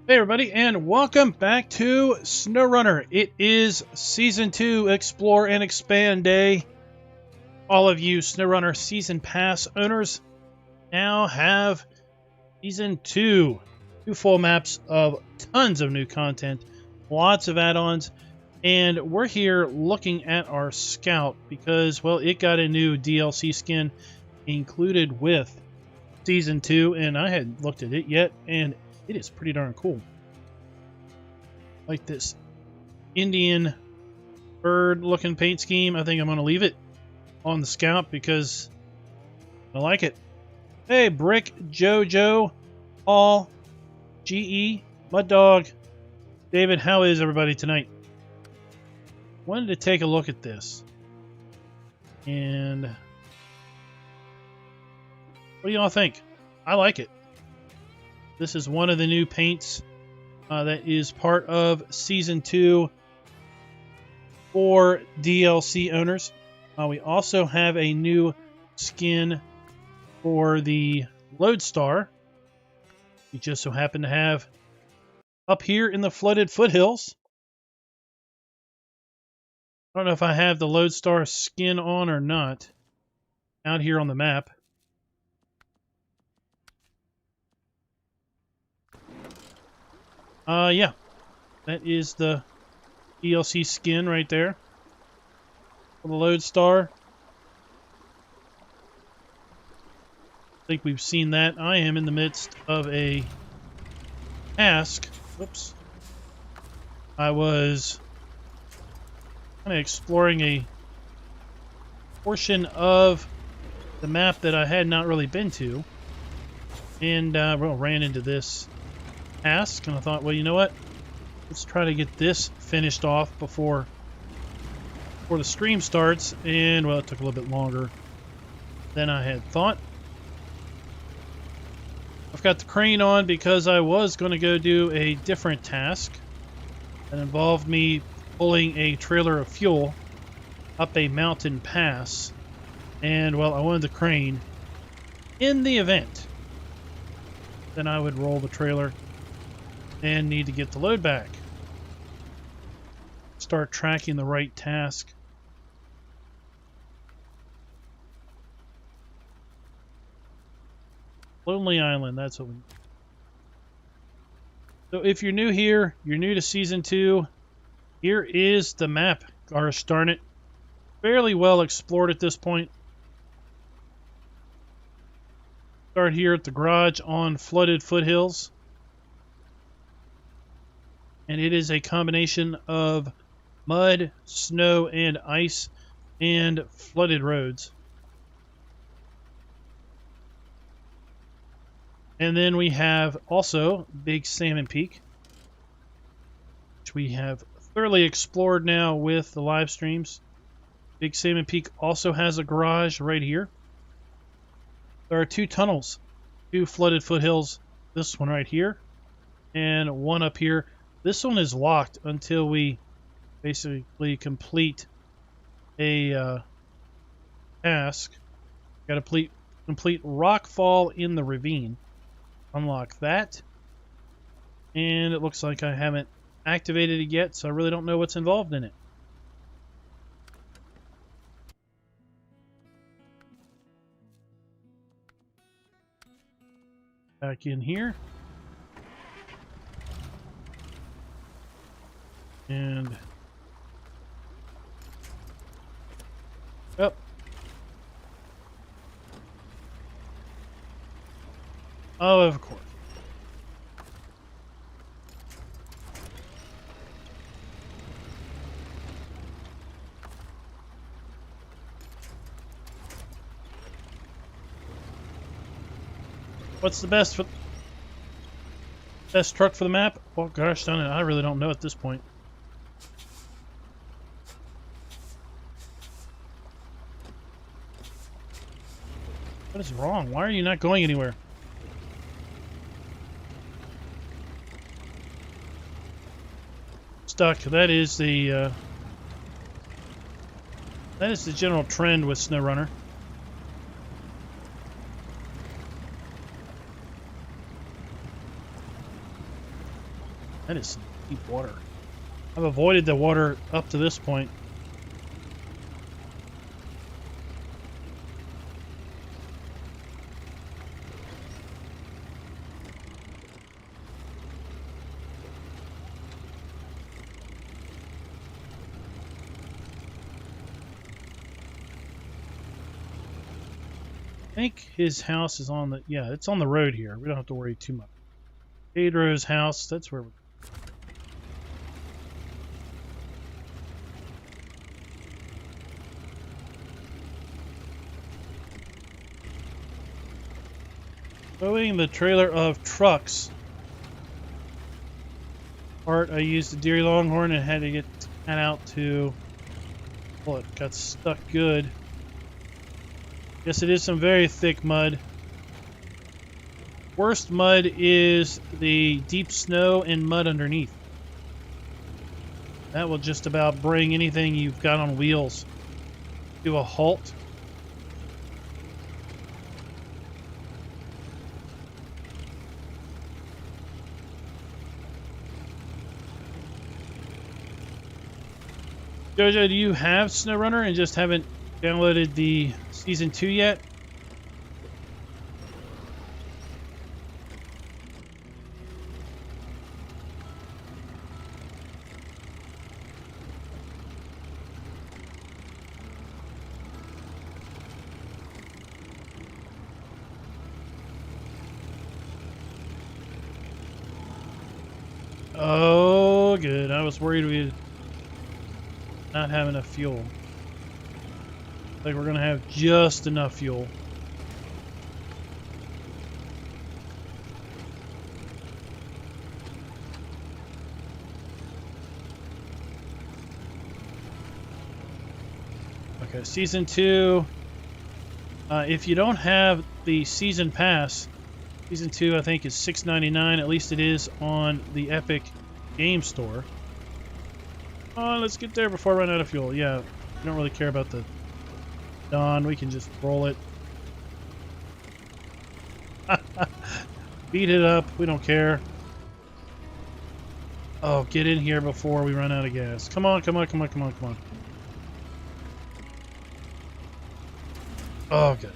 Hey everybody, and welcome back to SnowRunner. It is Season 2 Explore and Expand Day. All of you SnowRunner Season Pass owners now have Season 2. 2 full maps of tons of new content, lots of add-ons, and we're here looking at our Scout because, well, it got a new DLC skin included with Season 2, and I hadn't looked at it yet, and it is pretty darn cool. Like this Indian bird looking paint scheme. I think I'm going to leave it on the Scout because I like it. Hey, Brick, Jojo, Paul, GE, Mud Dog, David, how is everybody tonight? Wanted to take a look at this. And what do y'all think? I like it. This is one of the new paints that is part of Season 2 for DLC owners. We also have a new skin for the Lodestar. We just so happen to have up here in the flooded foothills. I don't know if I have the Lodestar skin on or not out here on the map. Yeah, that is the DLC skin right there for the Lodestar. I think we've seen that. I am in the midst of a task. Whoops. I was kind of exploring a portion of the map that I had not really been to, and well, ran into this task, and I thought, well, you know what? Let's try to get this finished off before the stream starts, and well, it took a little bit longer than I had thought. I've got the crane on because I was going to go do a different task that involved me pulling a trailer of fuel up a mountain pass, and well, I wanted the crane in the event then I would roll the trailer and need to get the load back. Start tracking the right task. Lonely Island, that's what we need. So if you're new here, you're new to Season 2, here is the map. Gosh darn it. Fairly well explored at this point. Start here at the garage on flooded foothills. And it is a combination of mud, snow, and ice, and flooded roads. And then we have also Big Salmon Peak, which we have thoroughly explored now with the live streams. Big Salmon Peak also has a garage right here. There are 2 tunnels, 2 flooded foothills, this one right here, and one up here. This one is locked until we basically complete a task. Got to complete rockfall in the ravine. Unlock that. And it looks like I haven't activated it yet, so I really don't know what's involved in it. Back in here. And oh, of course. What's the best truck for the map? Well, gosh darn it, I really don't know at this point. What is wrong? Why are you not going anywhere? Stuck. That is the general trend with SnowRunner. That is some deep water. I've avoided the water up to this point. I think his house is on the, yeah, it's on the road here. We don't have to worry too much. Pedro's house, that's where we're towing the trailer of trucks. Part I used the Deere Longhorn and had to get that out to, well, it got stuck good. Yes, it is some very thick mud. Worst mud is the deep snow and mud underneath. That will just about bring anything you've got on wheels to a halt. Jojo, do you have SnowRunner and just haven't downloaded the Season 2 yet? Oh, good. I was worried we'd not have enough fuel. I think we're going to have just enough fuel. Okay, Season 2. If you don't have the Season Pass, Season 2 I think is $6.99. At least it is on the Epic Game Store. Let's get there before I run out of fuel. Yeah, I don't really care about the Dawn. We can just roll it. Beat it up. We don't care. Oh, get in here before we run out of gas. Come on, come on, come on, come on, come on. Oh, good.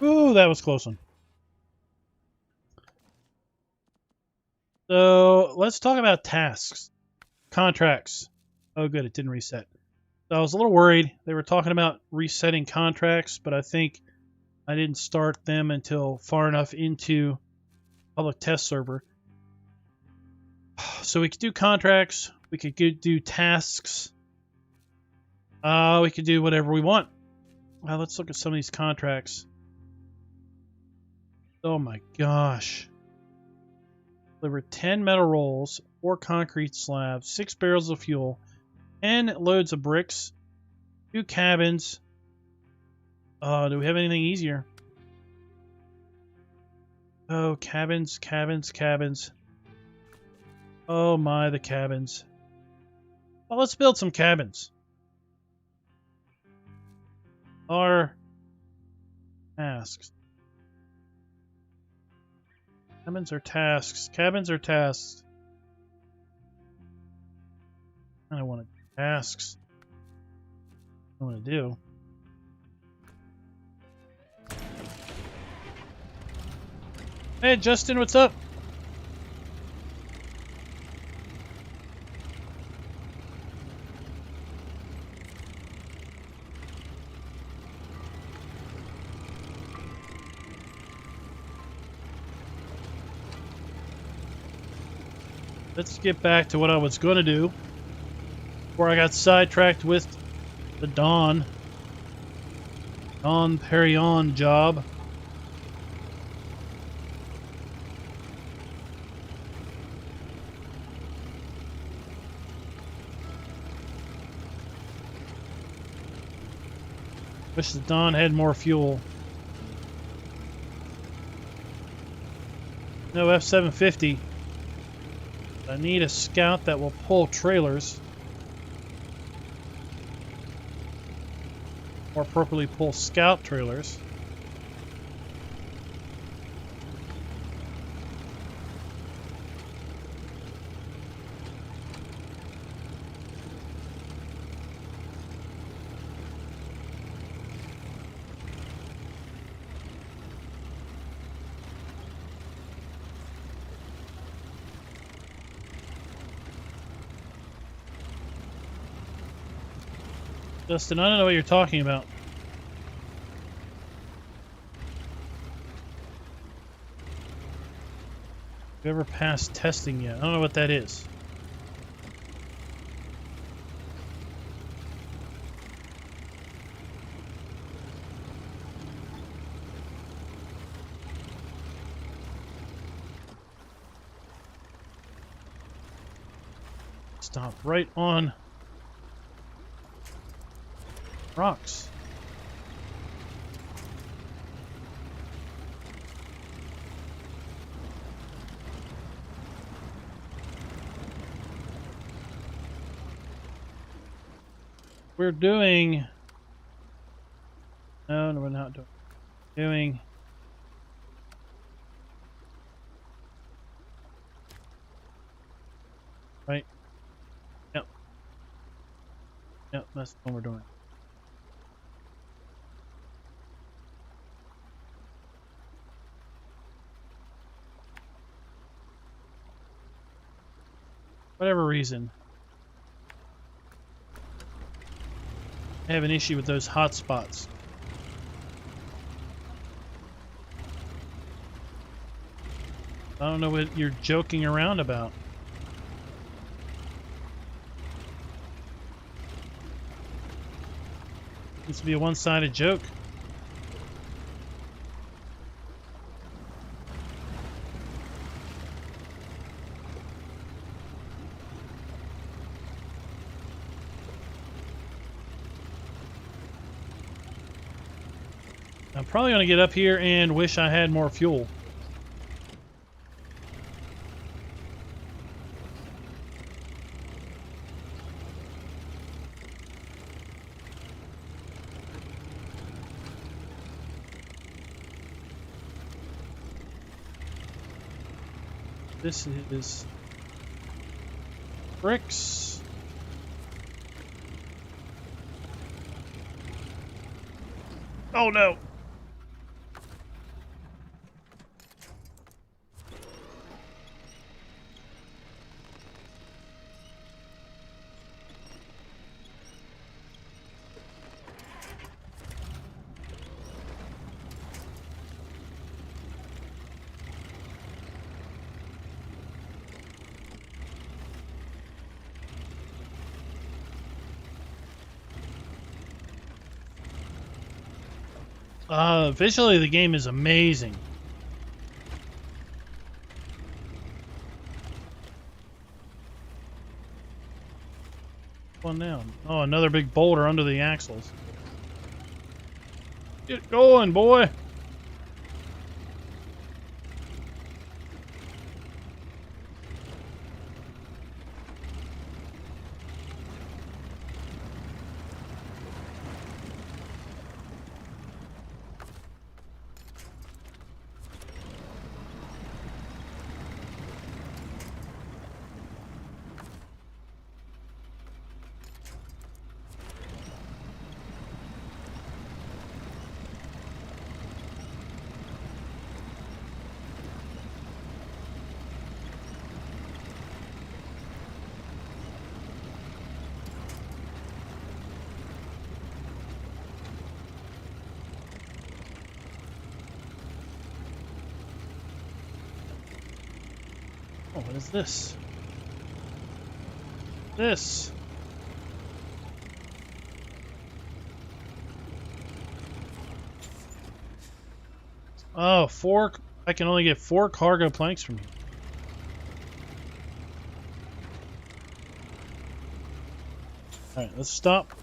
Ooh, that was a close one. So let's talk about tasks, contracts. Oh, good, it didn't reset. So I was a little worried. They were talking about resetting contracts, but I think I didn't start them until far enough into public test server. So we could do contracts. We could do tasks. We could do whatever we want. Well, let's look at some of these contracts. Oh my gosh. Deliver 10 metal rolls, 4 concrete slabs, 6 barrels of fuel, 10 loads of bricks, 2 cabins. Do we have anything easier? Oh, cabins, cabins, cabins. Oh my, the cabins. Well, let's build some cabins. Our tasks. Cabins are tasks. Cabins are tasks. I don't want to do tasks. I want to do. Hey, Justin, what's up? Let's get back to what I was going to do before I got sidetracked with the Dawn Perignon job. Wish the Dawn had more fuel. No F-750. I need a scout that will pull trailers. more appropriately pull scout trailers. Justin, I don't know what you're talking about. Have you ever passed testing yet? I don't know what that is. Stop right on rocks. We're doing... No, we're not doing... Right? Yep. Yep, that's what we're doing. Whatever reason, I have an issue with those hot spots. I don't know what you're joking around about. Seems to be a one-sided joke. I'm probably going to get up here and wish I had more fuel. This is bricks. Oh no! Visually the game is amazing. One down. Oh, another big boulder under the axles. Get going, boy! Oh, what is this? This. Oh, four. I can only get 4 cargo planks from here. Alright, let's stop.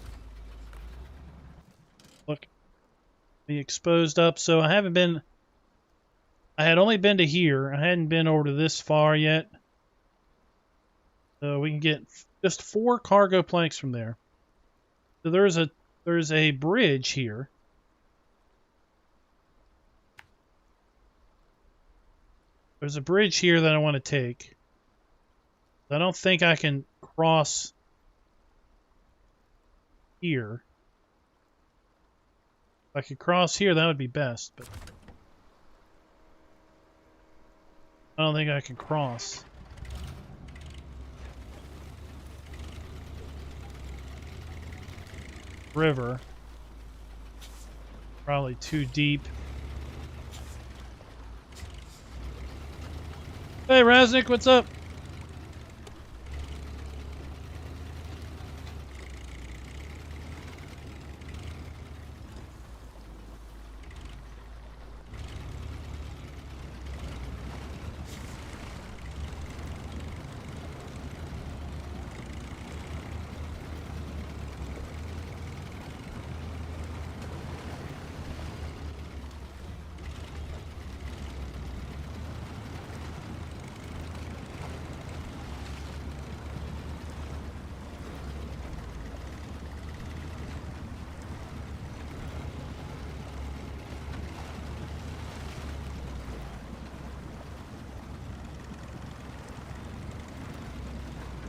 Look. Be exposed up. So I haven't been... I had only been to here. I hadn't been over to this far yet. So we can get just 4 cargo planks from there. So there's a There's a bridge here. There's a bridge here that I want to take. I don't think I can cross here. If I could cross here, that would be best, but I don't think I can cross. River. Probably too deep. Hey, Raznik, what's up?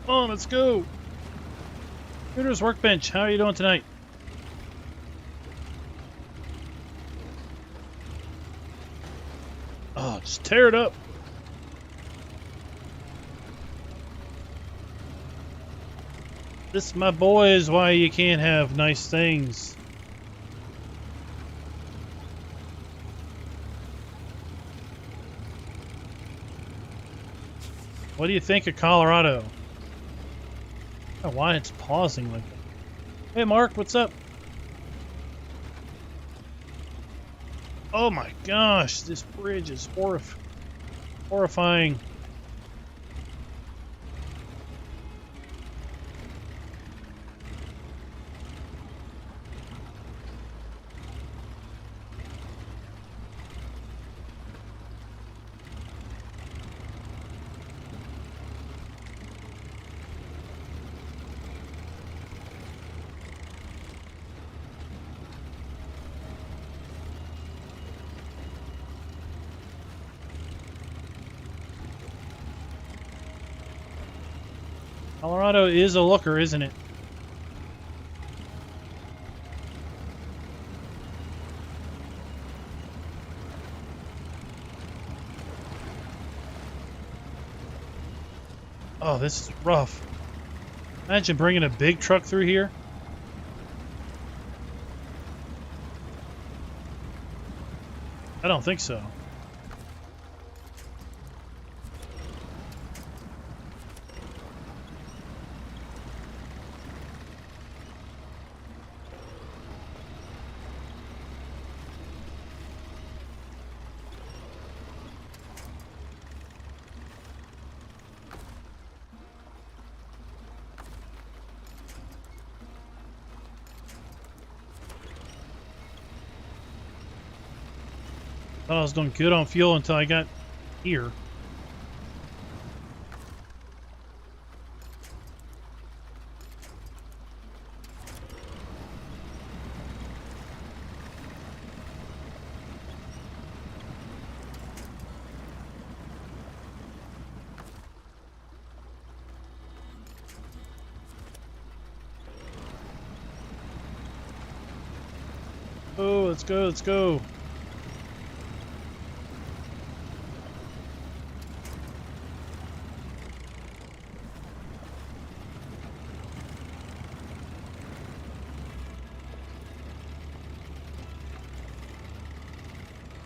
Come on, let's go. Computer's Workbench, how are you doing tonight? Oh, just tear it up. This, my boy, is why you can't have nice things. What do you think of Colorado? I don't know why it's pausing like that. Hey, Mark, what's up? Oh my gosh, this bridge is horrifying. Colorado is a looker, isn't it? Oh, this is rough. Imagine bringing a big truck through here. I don't think so. Thought I was doing good on fuel until I got here. Oh, let's go, let's go.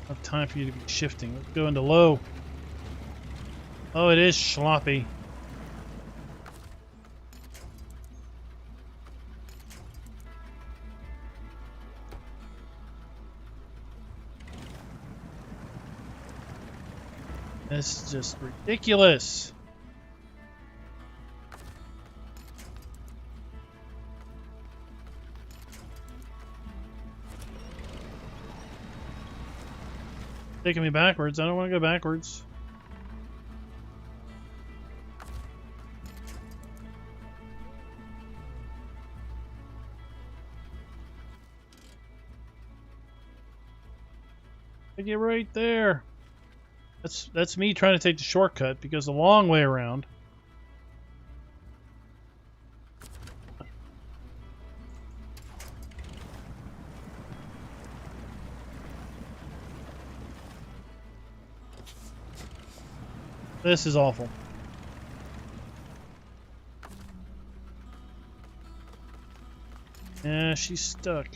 Enough time for you to be shifting. Let's go into low. Oh, it is sloppy. This is just ridiculous. Taking me backwards. I don't want to go backwards. I get right there. That's me trying to take the shortcut because the long way around. This is awful. Yeah, she's stuck.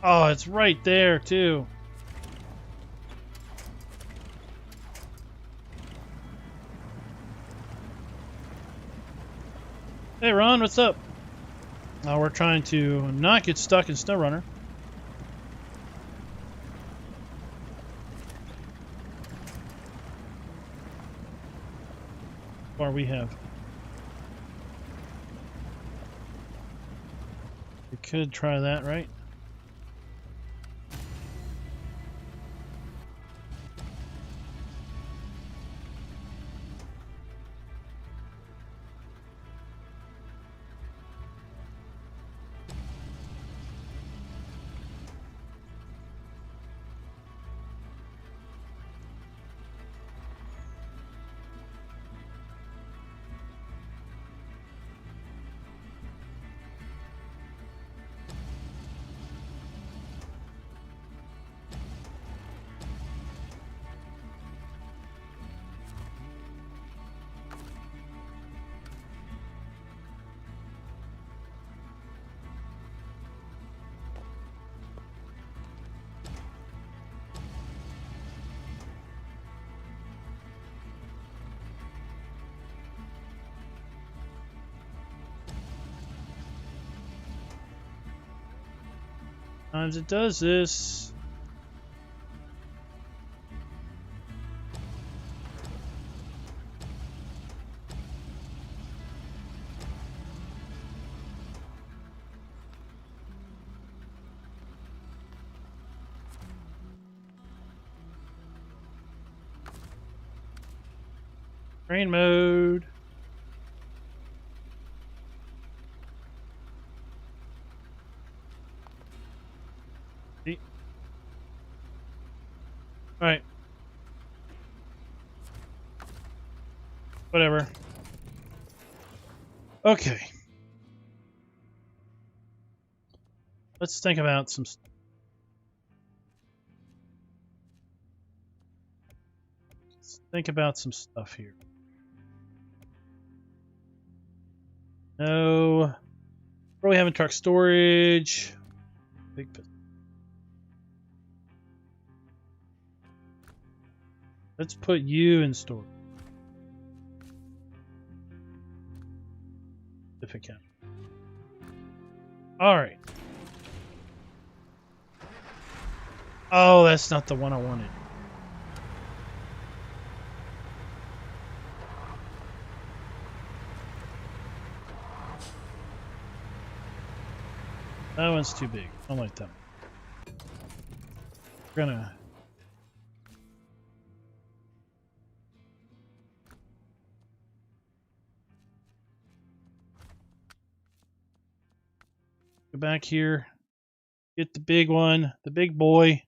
Oh, it's right there, too. Hey, Ron, what's up? We're trying to not get stuck in SnowRunner. Or we have. We could try that, right? Sometimes it does this. Train mode. See? All right. Whatever. Okay. Let's think about some. Let's think about some stuff here. No. Probably having truck storage. Big. Let's put you in storage. If it can. All right. Oh, that's not the one I wanted. That one's too big. I don't like that one. We're gonna... go back here. Get the big one. The big boy.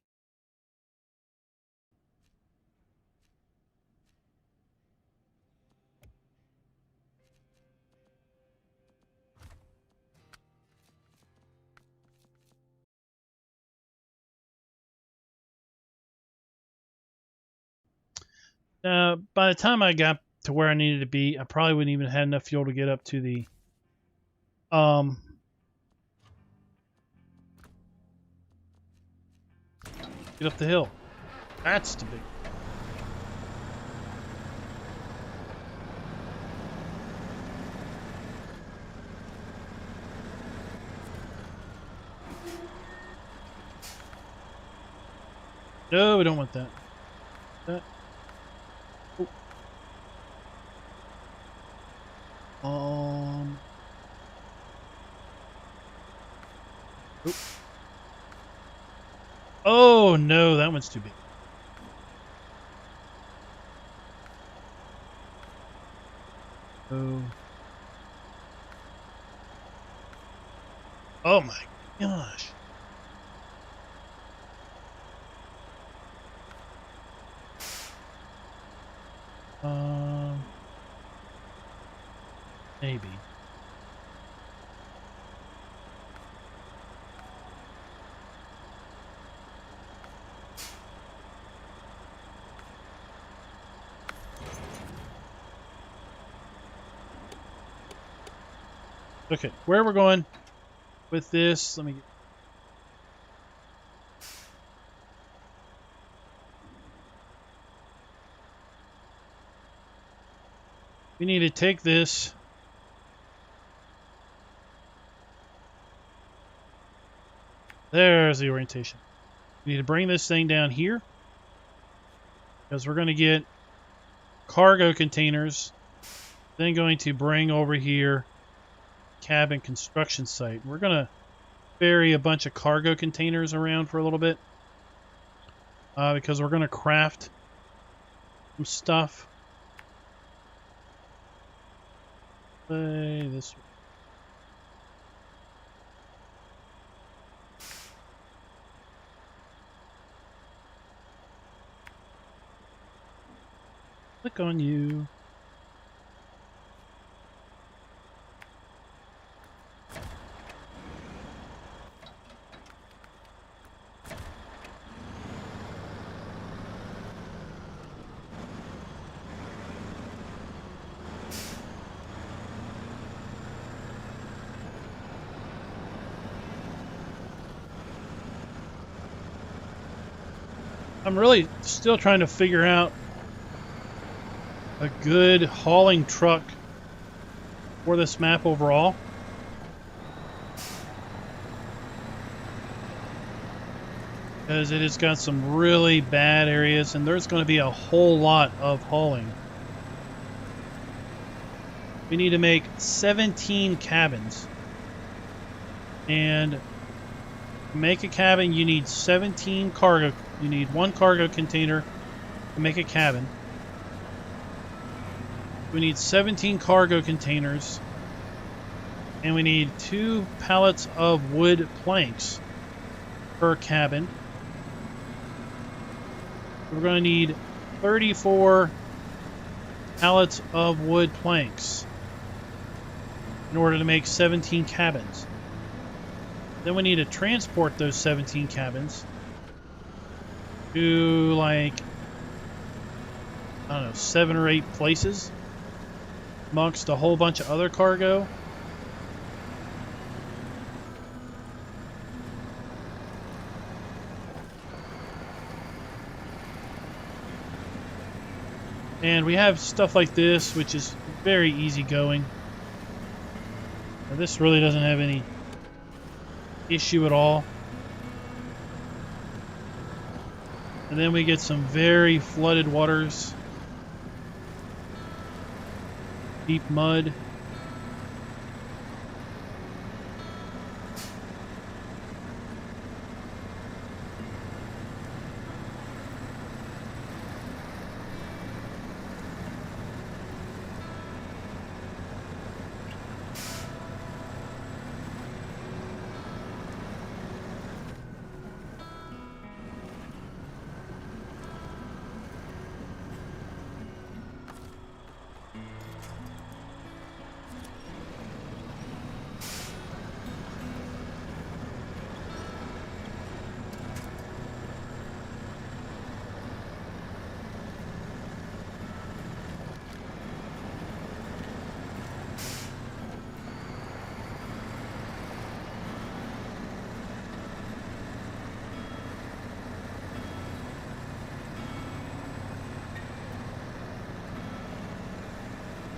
By the time I got to where I needed to be, I probably wouldn't even have enough fuel to get up to the Get up the hill. That's the big. No, we don't want that. That. Oh. Oop. Oh no, that one's too big. Oh. Oh my gosh. Maybe. Okay, where we're going with this, let me get... We need to take this. There's the orientation. We need to bring this thing down here because we're going to get cargo containers. Then going to bring over here cabin construction site. We're going to ferry a bunch of cargo containers around for a little bit because we're going to craft some stuff. Play this way. Click on you. I'm really still trying to figure out a good hauling truck for this map overall. Because it has got some really bad areas and there's going to be a whole lot of hauling. We need to make 17 cabins. And to make a cabin, you need 17 cargo. You need one cargo container to make a cabin. We need 17 cargo containers. And we need 2 pallets of wood planks per cabin. We're going to need 34 pallets of wood planks in order to make 17 cabins. Then we need to transport those 17 cabins to, like, I don't know, 7 or 8 places amongst a whole bunch of other cargo. And we have stuff like this, which is very easy going. Now, this really doesn't have any issue at all. And then we get some very flooded waters. Deep mud.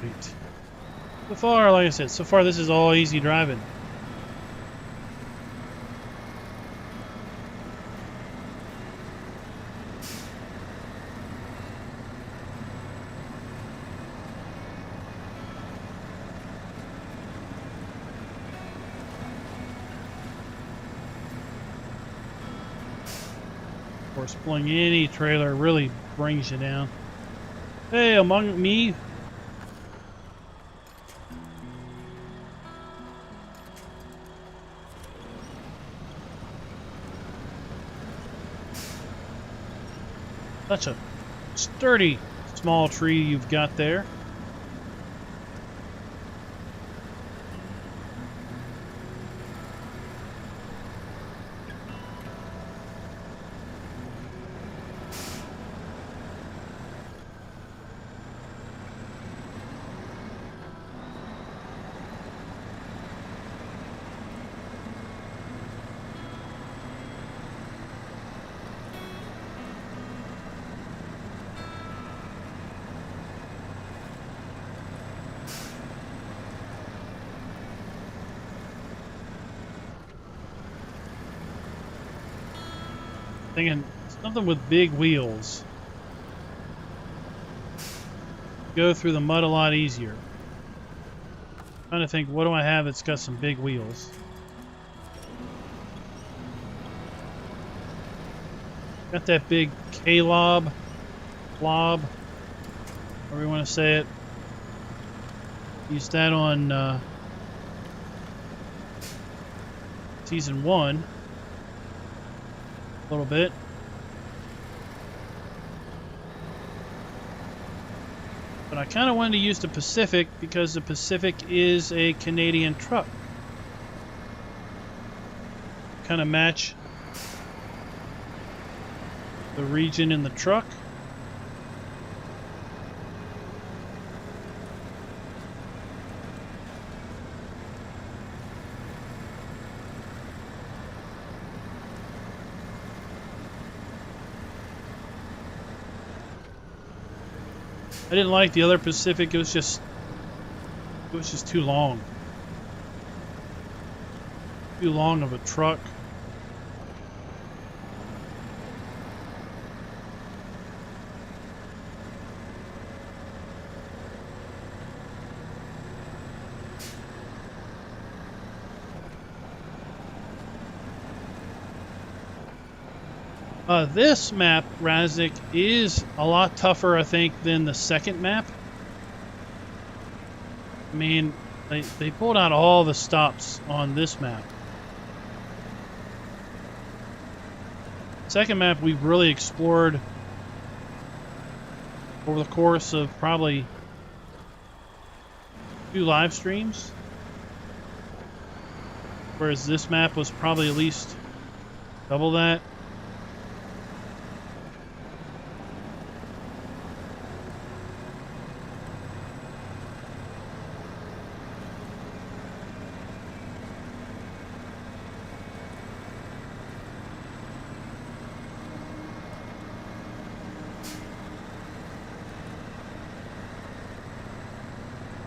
Sweet. So far, like I said, so far this is all easy driving. Of course, pulling any trailer really brings you down. Hey, among me. Such a sturdy small tree you've got there. Thinking something with big wheels. Go through the mud a lot easier. Trying to think, what do I have that's got some big wheels? Got that big K-lob, however you want to say it. Used that on season 1. A little bit. But I kind of wanted to use the Pacific because the Pacific is a Canadian truck. Kind of match the region in the truck. I didn't like the other Pacific. It was just too long. Too long of a truck. This map, Raznik, is a lot tougher, I think, than the second map. I mean, they pulled out all the stops on this map. Second map, we've really explored over the course of probably 2 live streams. Whereas this map was probably at least double that.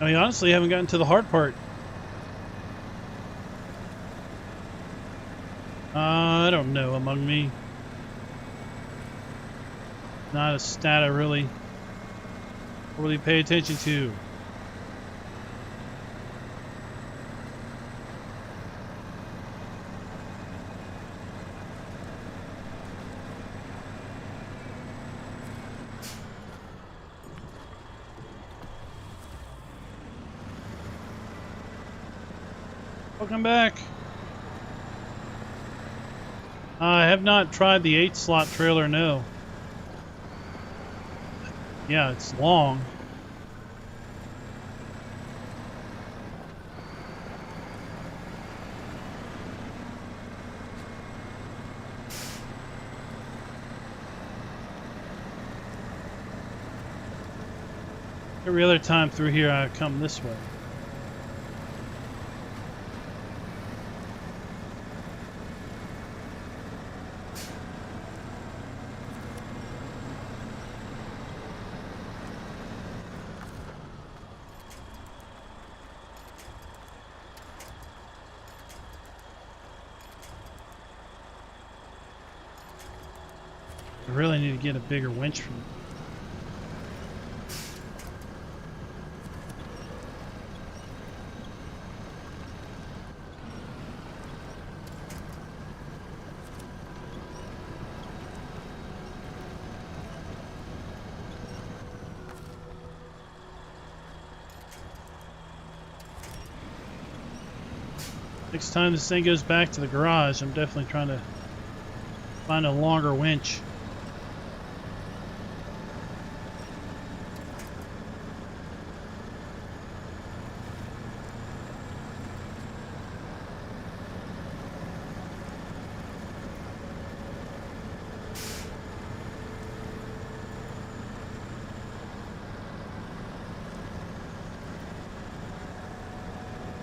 I mean, honestly, I haven't gotten to the hard part. I don't know, among me. Not a stat I really pay attention to. Welcome back. I have not tried the 8-slot trailer, no. Yeah, it's long. Every other time through here I come this way. I really need to get a bigger winch from it. Next time this thing goes back to the garage, I'm definitely trying to find a longer winch.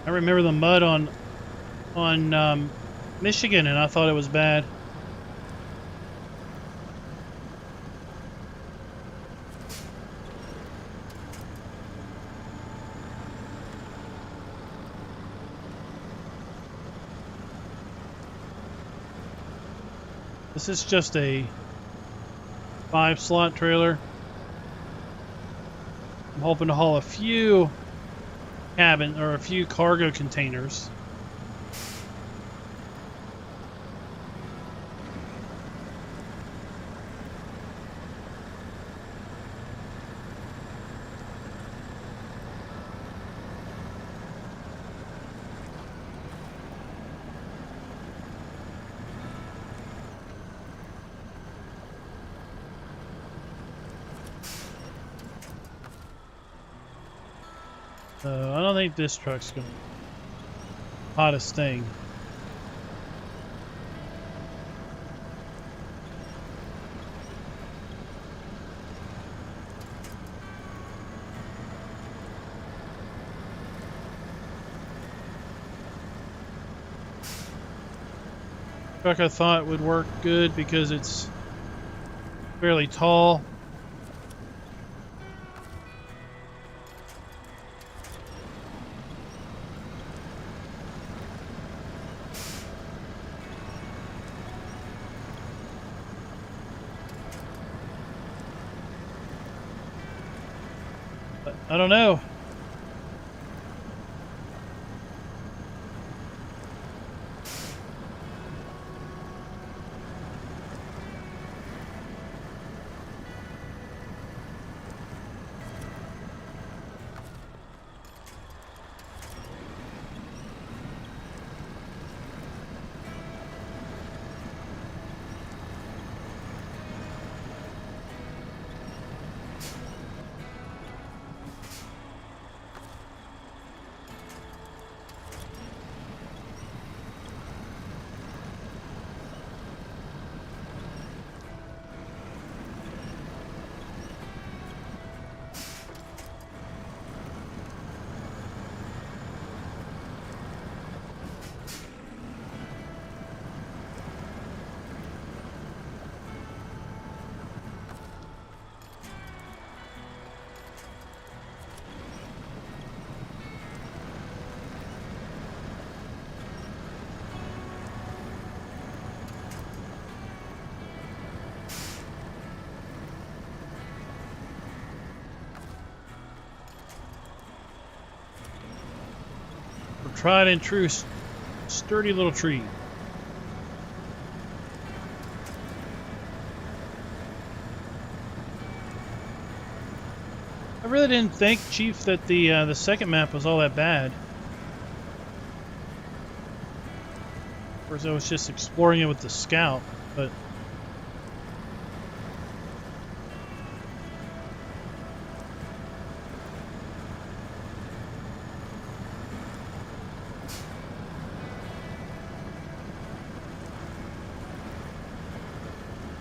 I remember the mud on Michigan, and I thought it was bad. This is just a 5-slot trailer. I'm hoping to haul a few a few cargo containers. I don't think this truck's gonna be the hottest thing. Truck I thought would work good because it's fairly tall. I don't know. Tried and true, sturdy little tree. I really didn't think, Chief, that the second map was all that bad. Of course, I was just exploring it with the scout, but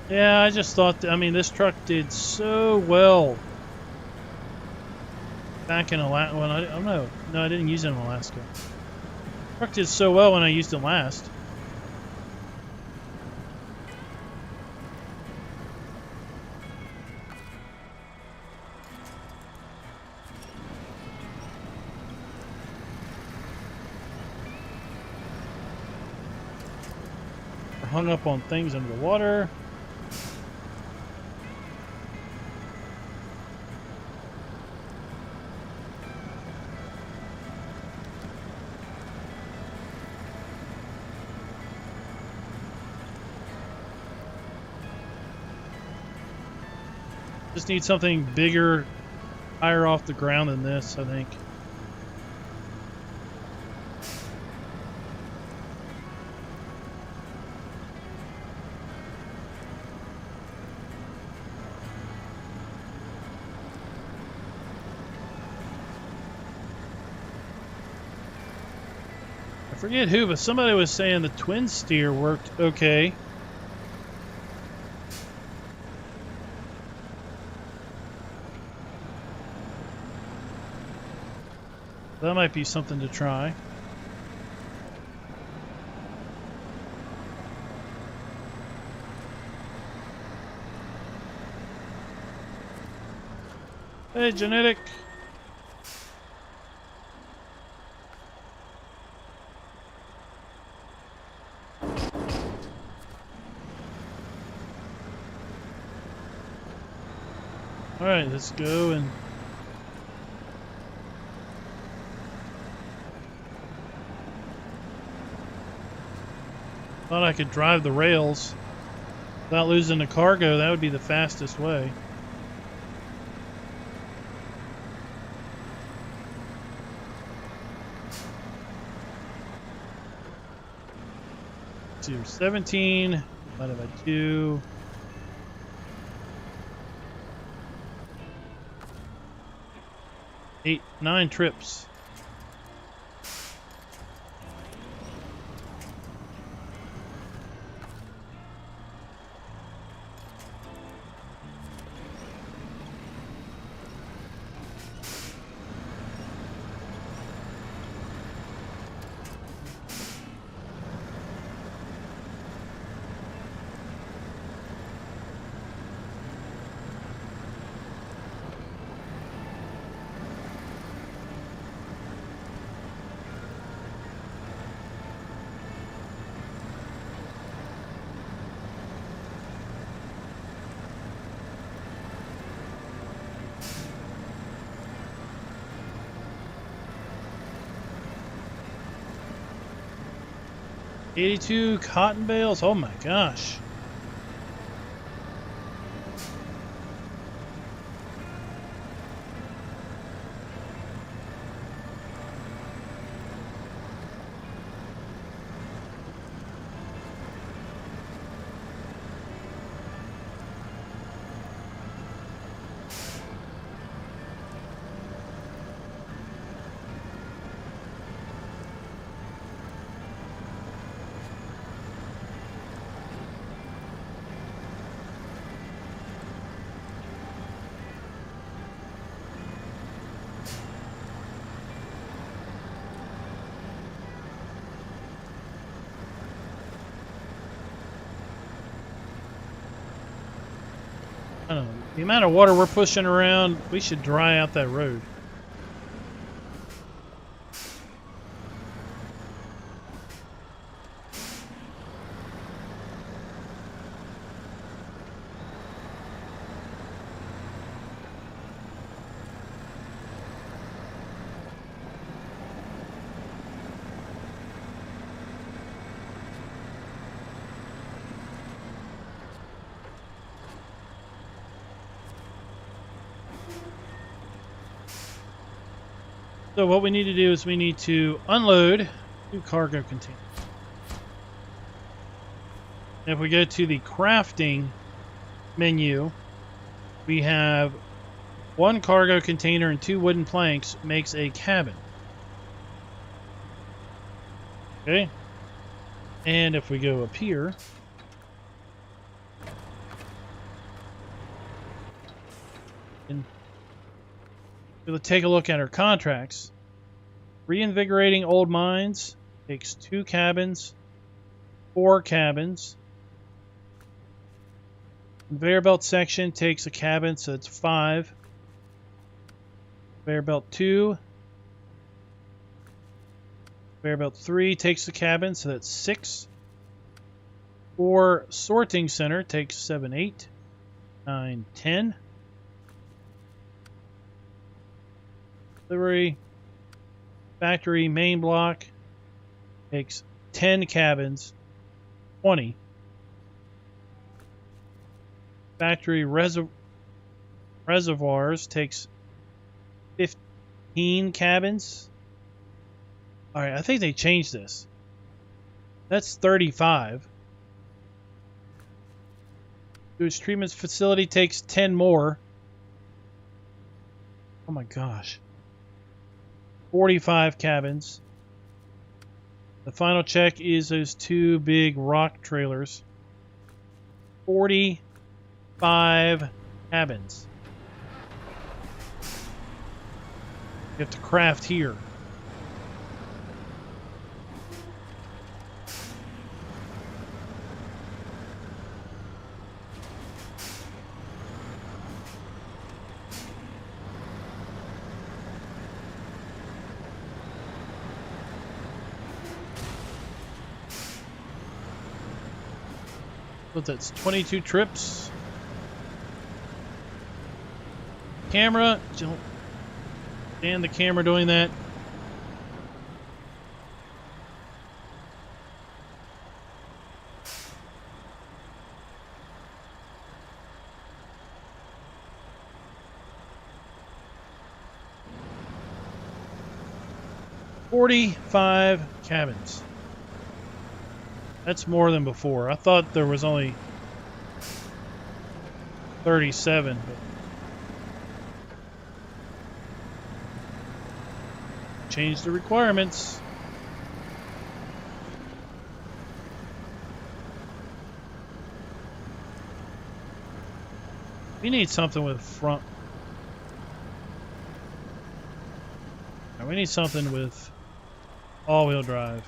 yeah, I just thought, I mean, this truck did so well back in Alaska. Well, I don't know. No, I didn't use it in Alaska. The truck did so well when I used it last. We're hung up on things under the water. Just need something bigger, higher off the ground than this, I think. I forget who, but somebody was saying the twin steer worked okay. That might be something to try. Hey, Genetic. All right, let's go and thought I could drive the rails without losing the cargo. That would be the fastest way. So 17 divided by 2. 8, 9 trips. $82 cotton bales. Oh my gosh. I don't know. The amount of water we're pushing around, we should dry out that road. So what we need to do is we need to unload 2 cargo containers. And if we go to the crafting menu, we have 1 cargo container and 2 wooden planks makes a cabin. Okay. And if we go up here, and we'll take a look at our contracts. Reinvigorating old mines takes 2 cabins, 4 cabins. Conveyor belt section takes a cabin, so it's 5. Conveyor belt 2. Conveyor belt 3 takes a cabin, so that's 6. 4 sorting center takes 7, 8, 9, 10. Delivery factory main block takes 10 cabins, 20. Factory Reservoirs takes 15 cabins. All right, I think they changed this. That's 35. Sewage treatment facility takes 10 more. Oh my gosh. 45 cabins. The final check is those two big rock trailers. 45 cabins. You have to craft here. But that's 22 trips. Camera, don't stand the camera doing that. "45 cabins. That's more than before. I thought there was only 37. But change the requirements. We need something with front. We need something with all-wheel drive.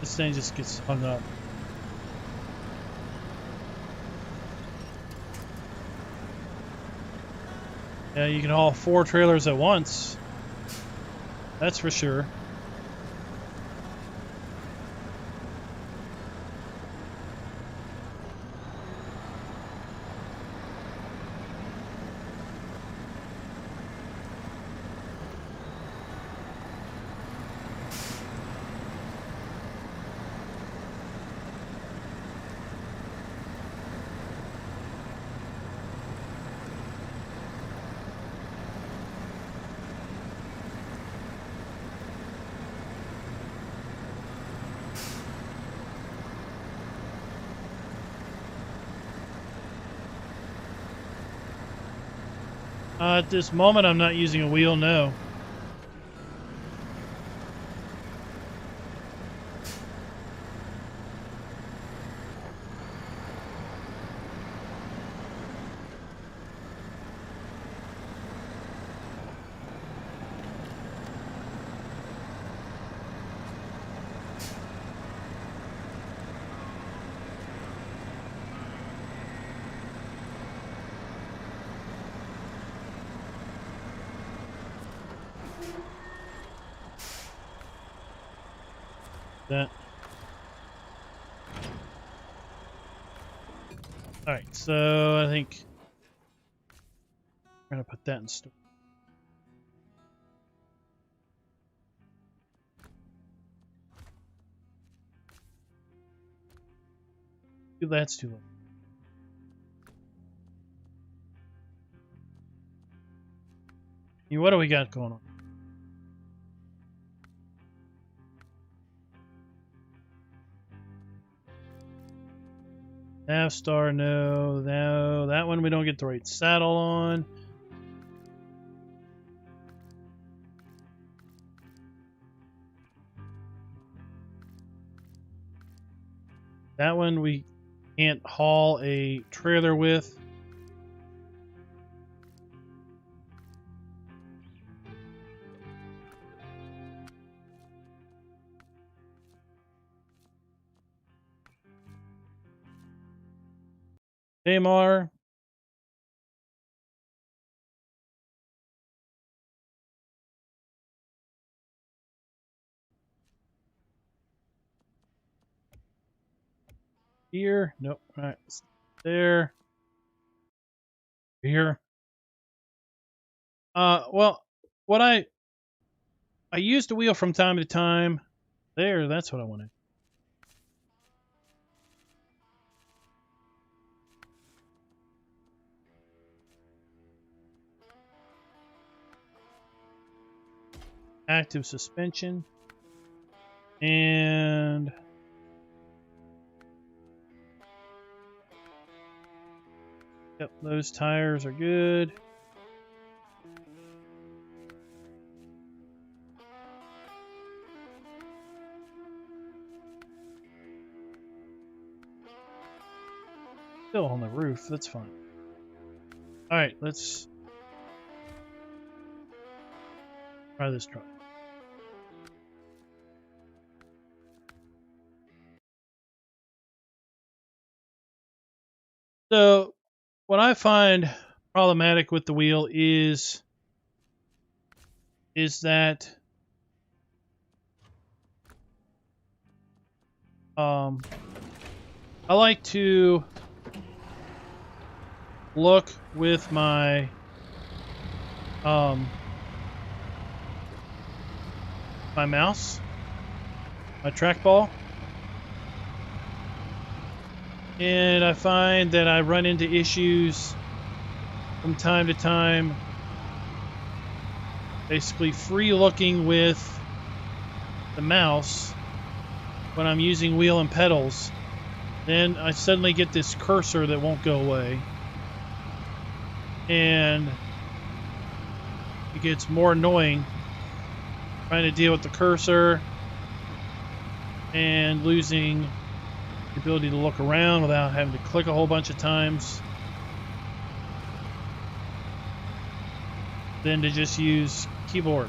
This thing just gets hung up. Yeah, you can haul 4 trailers at once. That's for sure. At this moment, I'm not using a wheel, no. That. Alright, so I think we're going to put that in store. That's too low. What do we got going on? Nav star, no, no. That one we don't get the right saddle on. That one we can't haul a trailer with. AMR. Here. Nope. All right. There. Here. Well, what I I use the wheel from time to time. There, that's what I wanted. Active suspension. And yep, those tires are good. Still on the roof, that's fine. Alright, let's try this truck. So, what I find problematic with the wheel is that I like to look with my my mouse, my trackball, and I find that I run into issues from time to time, basically free looking with the mouse when I'm using wheel and pedals. Then I suddenly get this cursor that won't go away, and it gets more annoying trying to deal with the cursor and losing the ability to look around without having to click a whole bunch of times, than to just use keyboard.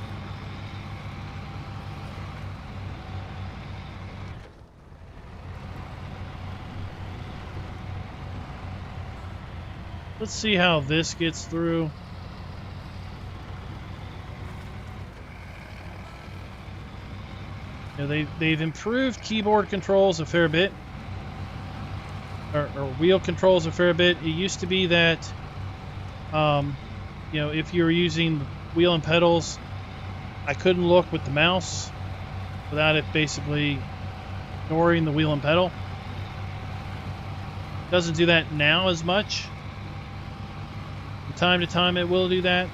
Let's see how this gets through. You know, they've improved keyboard controls a fair bit, or wheel controls a fair bit. It used to be that, you know, if you were using wheel and pedals, I couldn't look with the mouse without it basically ignoring the wheel and pedal. It doesn't do that now as much. From time to time, it will do that.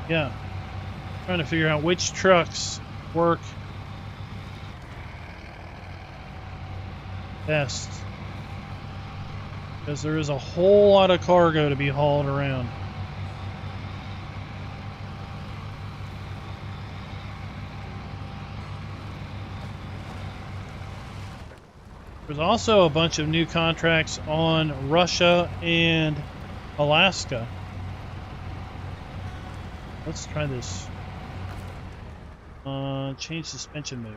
Yeah, trying to figure out which trucks work best, because there is a whole lot of cargo to be hauled around. There's also a bunch of new contracts on Russia and Alaska. Let's try this. Change suspension mode.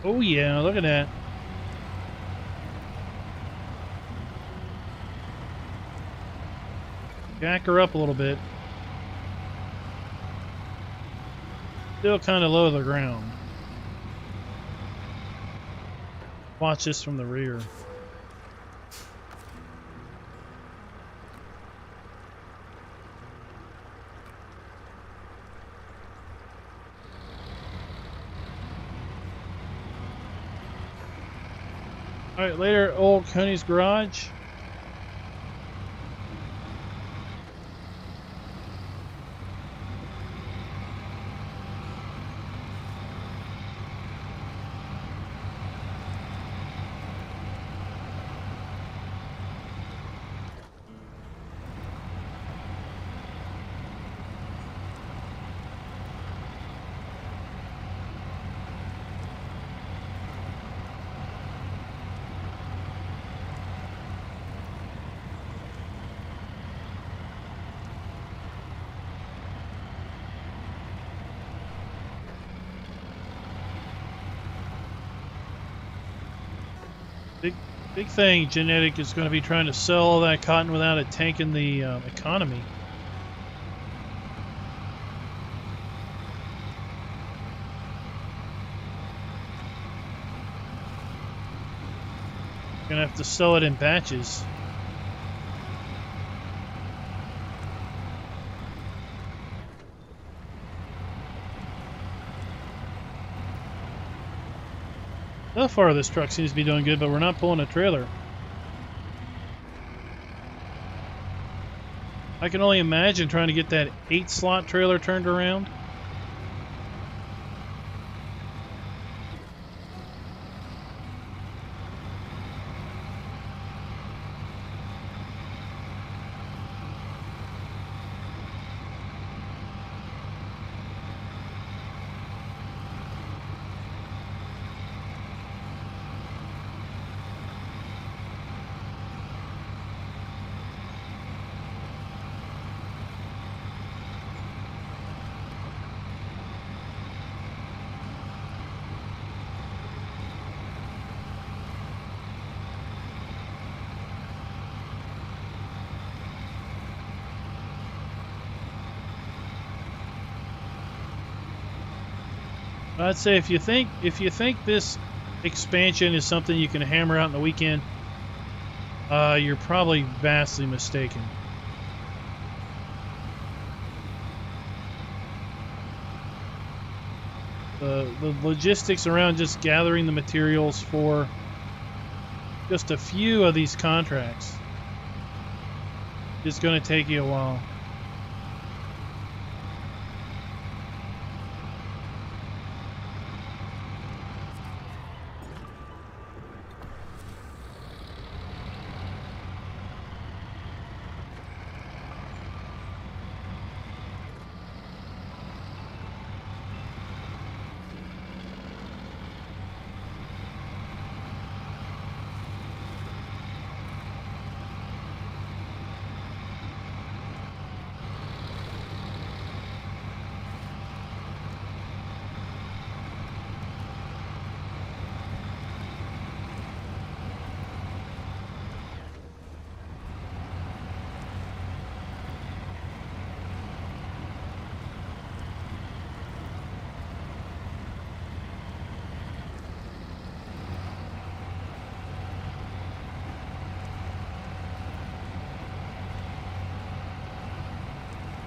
Oh yeah, look at that. Jack her up a little bit. Still kind of low to the ground. Watch this from the rear. Alright, later, old Coney's garage. Big thing, Genetic is going to be trying to sell all that cotton without it tanking the economy. Going to have to sell it in batches. So far, this truck seems to be doing good, but we're not pulling a trailer. I can only imagine trying to get that 8-slot trailer turned around. I'd say if you think this expansion is something you can hammer out in the weekend, you're probably vastly mistaken. The logistics around just gathering the materials for just a few of these contracts is going to take you a while.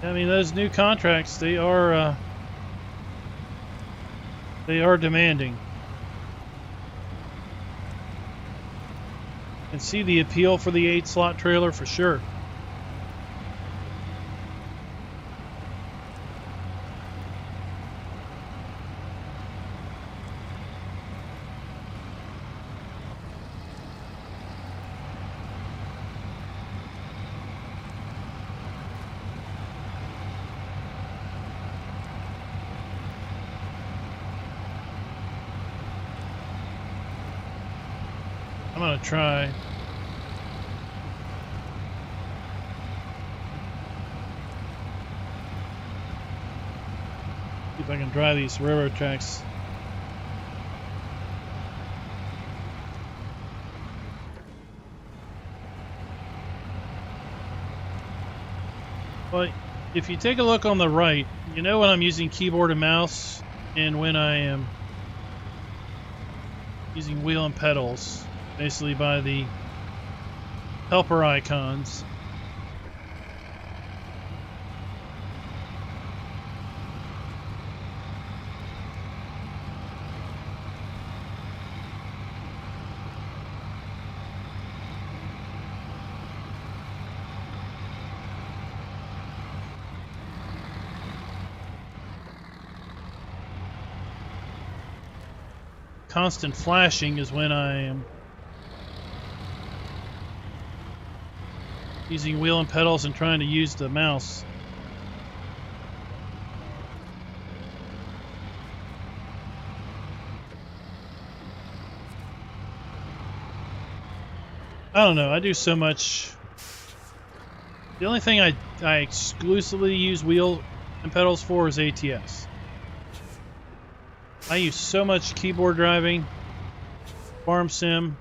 I mean, those new contracts, they are demanding. And see the appeal for the 8-slot trailer for sure. I'm gonna try. See if I can drive these railroad tracks. But if you take a look on the right, you know when I'm using keyboard and mouse and when I am using wheel and pedals. Basically by the helper icons. Constant flashing is when I am using wheel and pedals and trying to use the mouse. I don't know, I do so much. The only thing I exclusively use wheel and pedals for is ATS. I use so much keyboard driving, farm sim,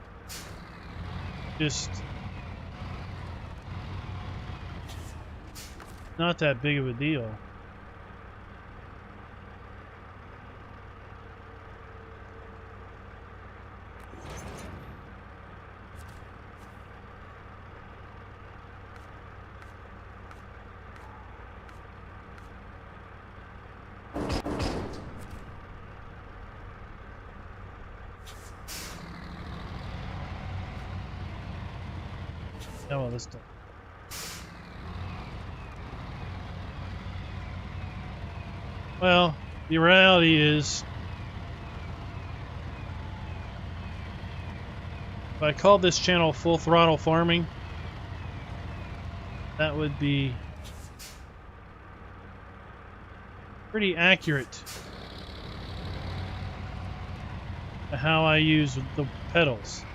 just not that big of a deal. Oh, well, this does. Well, the reality is, if I called this channel Full Throttle Farming, that would be pretty accurate to how I use the pedals.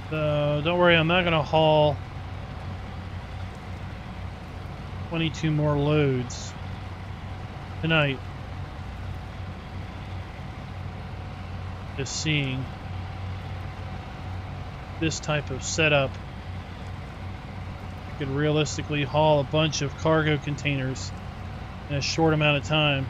So don't worry, I'm not going to haul 22 more loads tonight. Just seeing this type of setup, I could realistically haul a bunch of cargo containers in a short amount of time.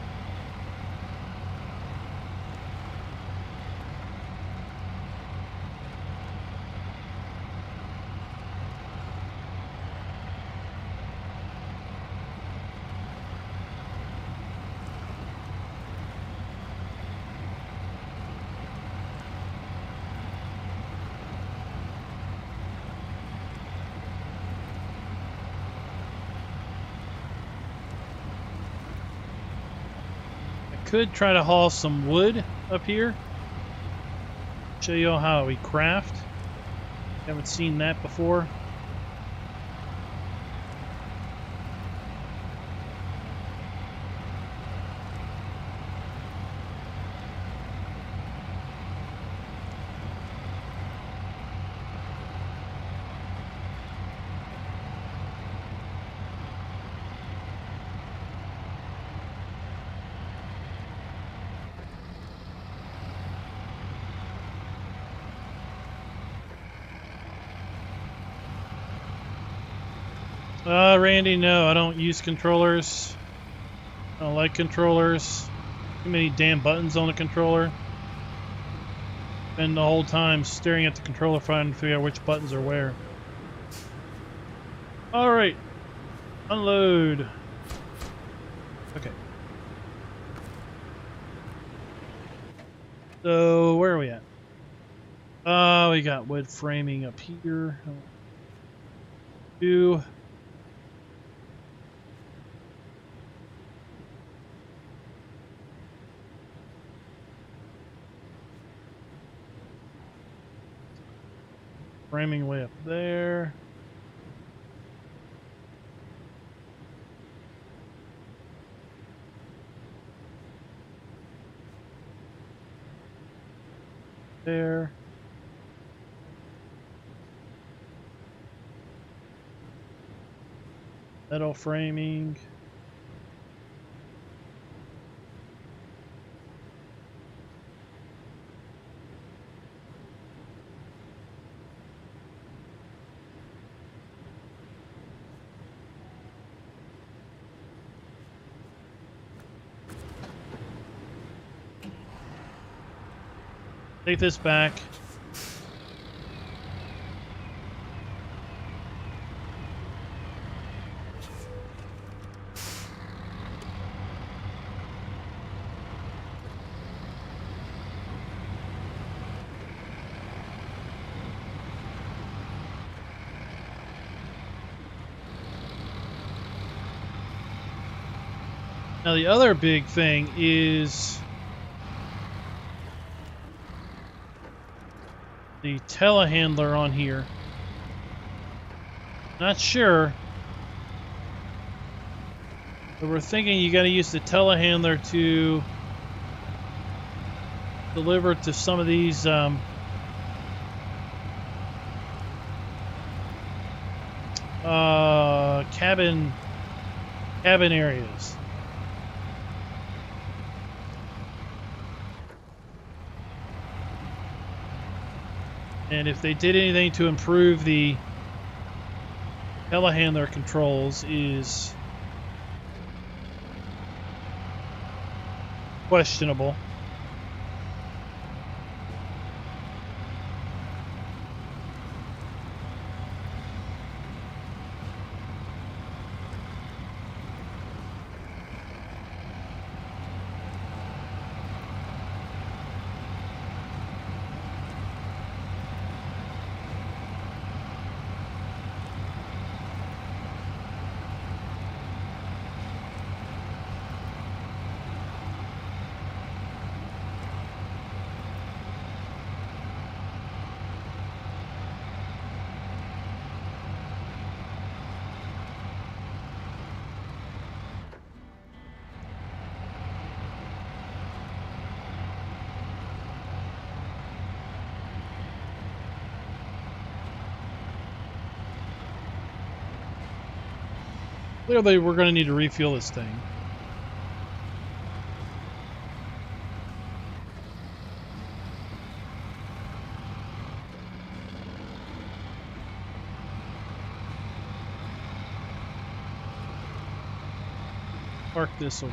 Could try to haul some wood up here. Show you all how we craft. Haven't seen that before. Randy, no, I don't use controllers. I don't like controllers. Too many damn buttons on the controller. Spend the whole time staring at the controller trying to figure out which buttons are where. Alright. Unload. Okay. So, where are we at? We got wood framing up here. Two. Framing way up there. There. Metal framing. Take this back. Now the other big thing is the telehandler on here. Not sure. But we're thinking you got to use the telehandler to deliver to some of these cabin areas. And if they did anything to improve the telehandler controls is questionable. Clearly, we're going to need to refuel this thing. Park this over.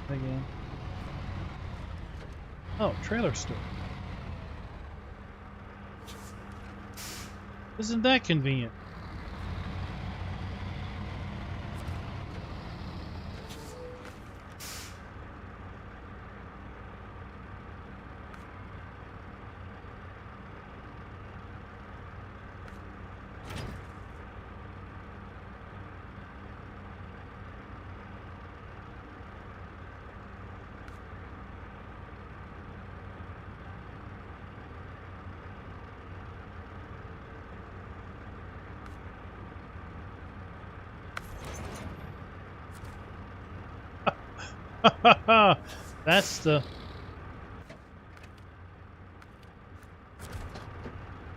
Again. Oh, trailer store. Isn't that convenient?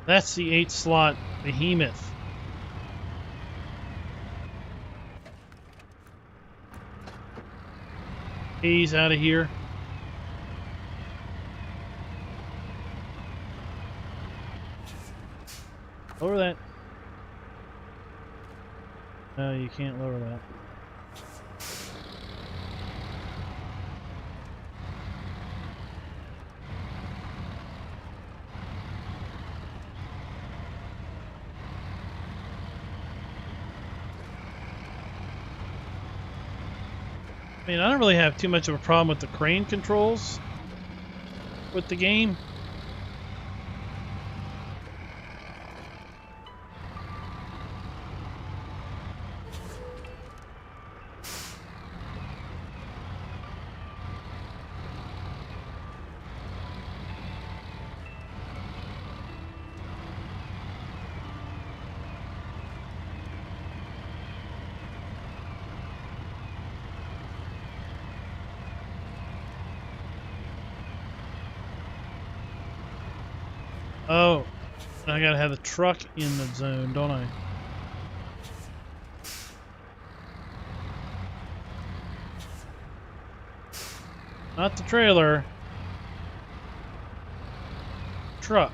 That's the 8-slot behemoth. He's out of here. Lower that. No, you can't lower that. I mean, I don't really have too much of a problem with the crane controls with the game. Oh, I gotta have the truck in the zone, don't I? Not the trailer. Truck.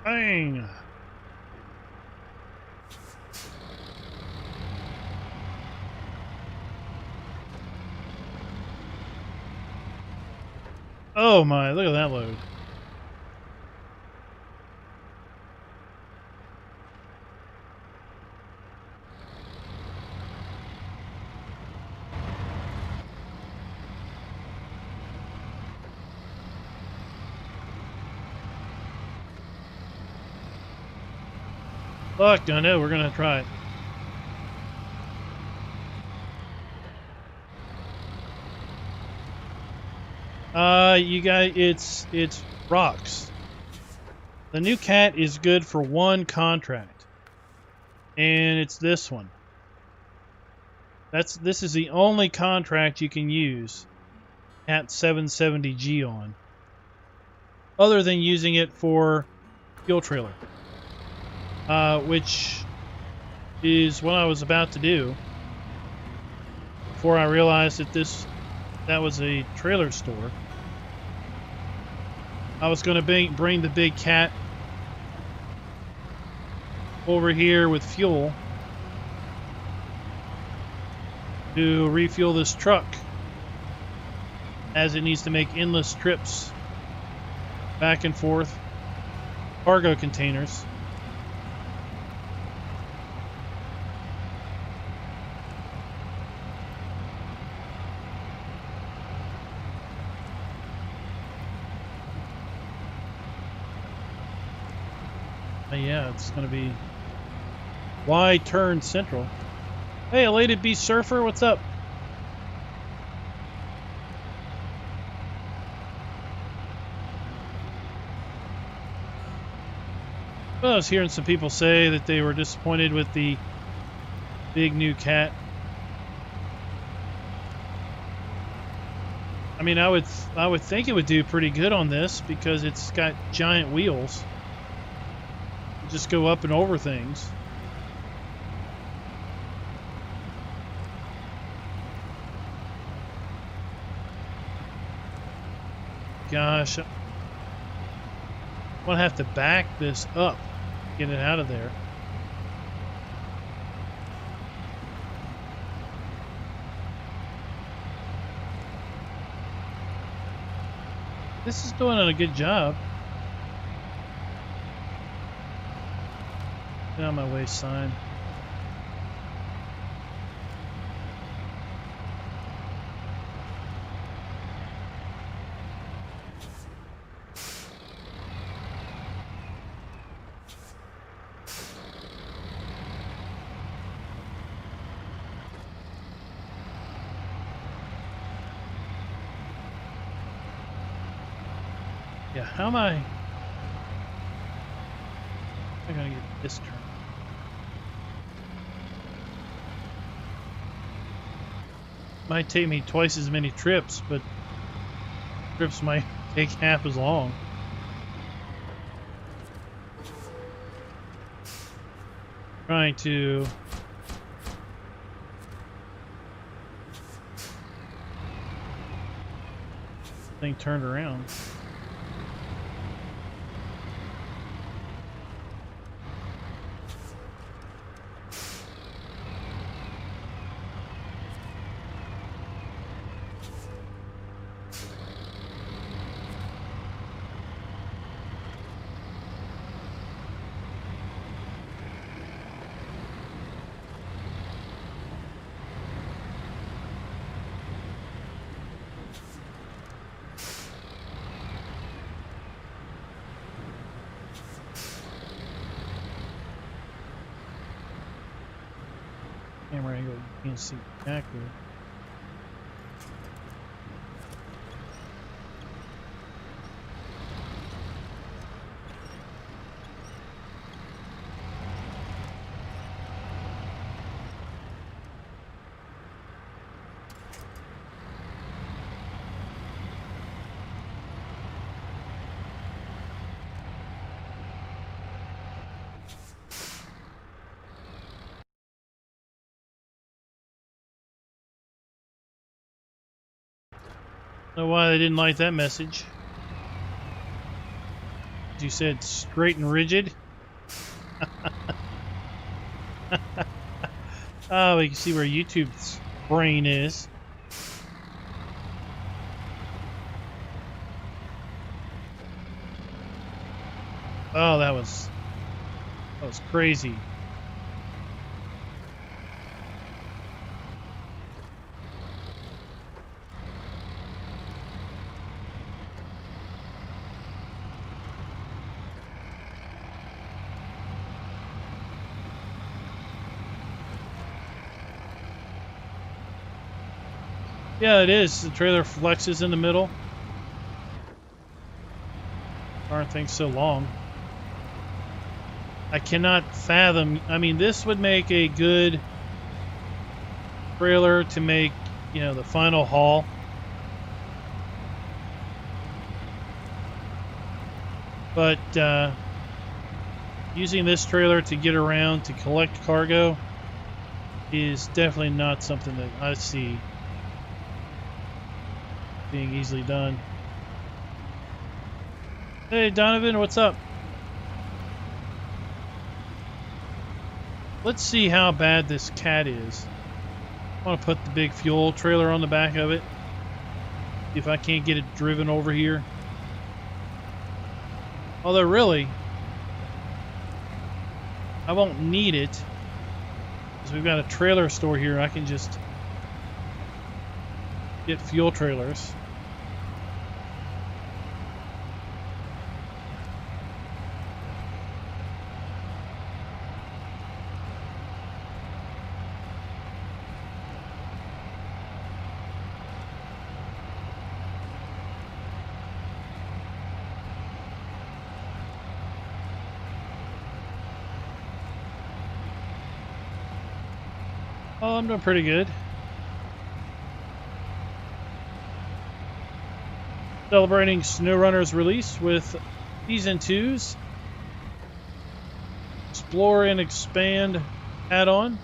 Bang! Oh my, look at that load. Look, I know, we're gonna try it. You guys, it's rocks. The new cat is good for one contract, and it's this one. This is the only contract you can use Cat 770G on, other than using it for fuel trailer, which is what I was about to do before I realized that was a trailer store. I was going to bring the big cat over here with fuel to refuel this truck, as it needs to make endless trips back and forth, cargo containers. Yeah, it's going to be wide turn central. Hey, Elated Beast Surfer, what's up? Well, I was hearing some people say that they were disappointed with the big new cat. I mean, I would think it would do pretty good on this because it's got giant wheels. Just go up and over things. Gosh, I'm gonna have to back this up, get it out of there. This is doing a good job. Get on my way sign. Yeah, how am I gonna get this turn? Might take me twice as many trips, but trips might take half as long. Trying to thing turned around. Camera angle, you can't see exactly. I don't know why they didn't like that message. You said straight and rigid. Oh, we can see where YouTube's brain is. Oh, that was crazy. Yeah, it is. The trailer flexes in the middle. Aren't things so long? I cannot fathom. I mean, this would make a good trailer to make, you know, the final haul. But using this trailer to get around to collect cargo is definitely not something that I see being easily done. Hey Donovan, what's up? Let's see how bad this cat is. I want to put the big fuel trailer on the back of it. See if I can't get it driven over here. Although really, I won't need it because we've got a trailer store here. I can just get fuel trailers. Oh, I'm doing pretty good. Celebrating SnowRunner's release with Season 2's Explore and Expand add-on.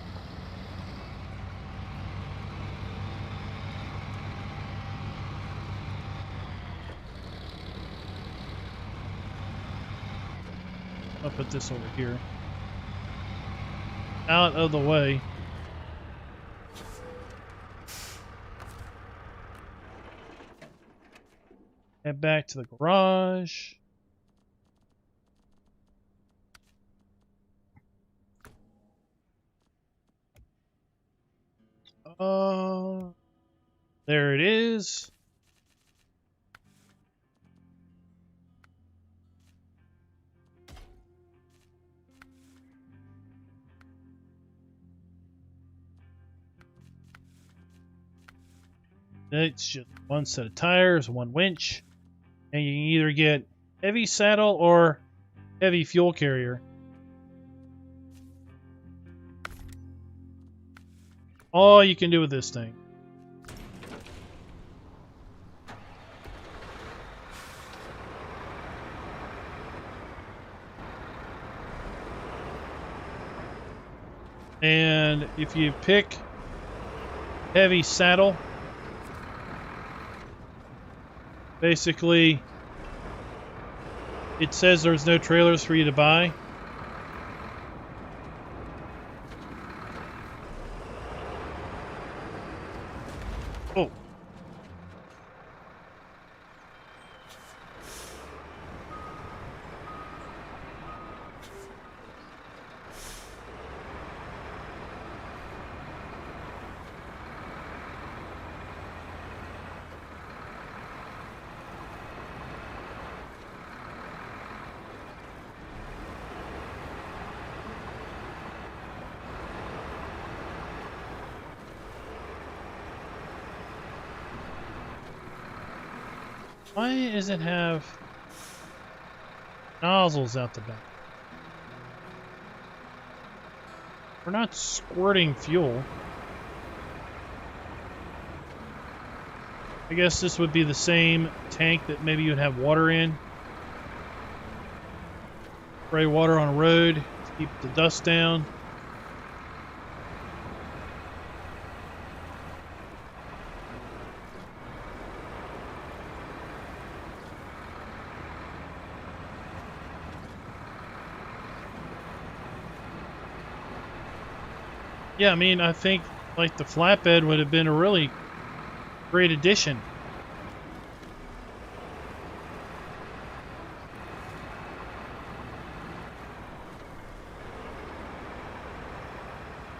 I'll put this over here. Out of the way. Head back to the garage. There it is. It's just one set of tires, one winch. And you can either get heavy saddle or heavy fuel carrier. All you can do with this thing. And if you pick heavy saddle, basically it says there's no trailers for you to buy. Oh. Why does it have nozzles out the back? We're not squirting fuel. I guess this would be the same tank that maybe you'd have water in. Spray water on a road to keep the dust down. Yeah, I mean, I think like the flatbed would have been a really great addition.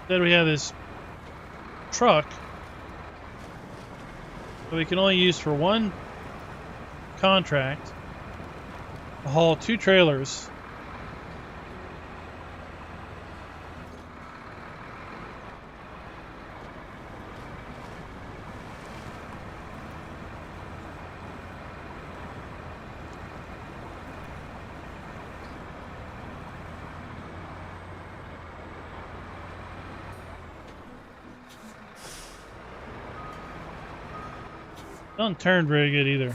Then we have this truck that we can only use for one contract to haul 2 trailers. Don't turn very good either.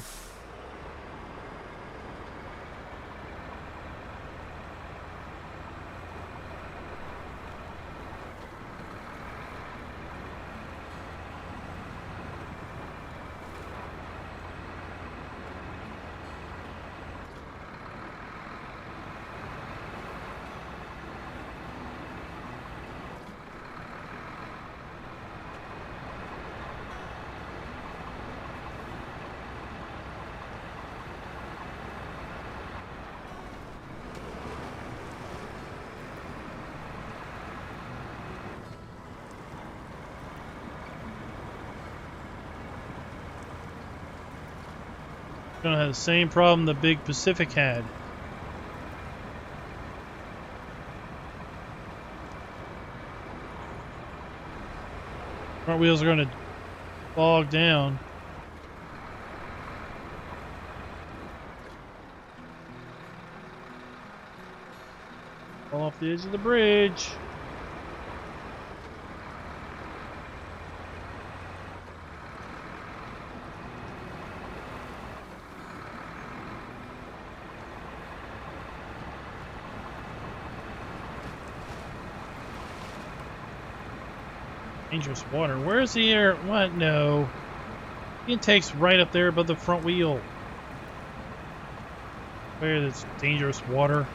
Gonna have the same problem the big Pacific had. Front wheels are gonna bog down. Fall off the edge of the bridge. Dangerous water. Where's the air? What? No. It takes right up there above the front wheel. Where is dangerous water?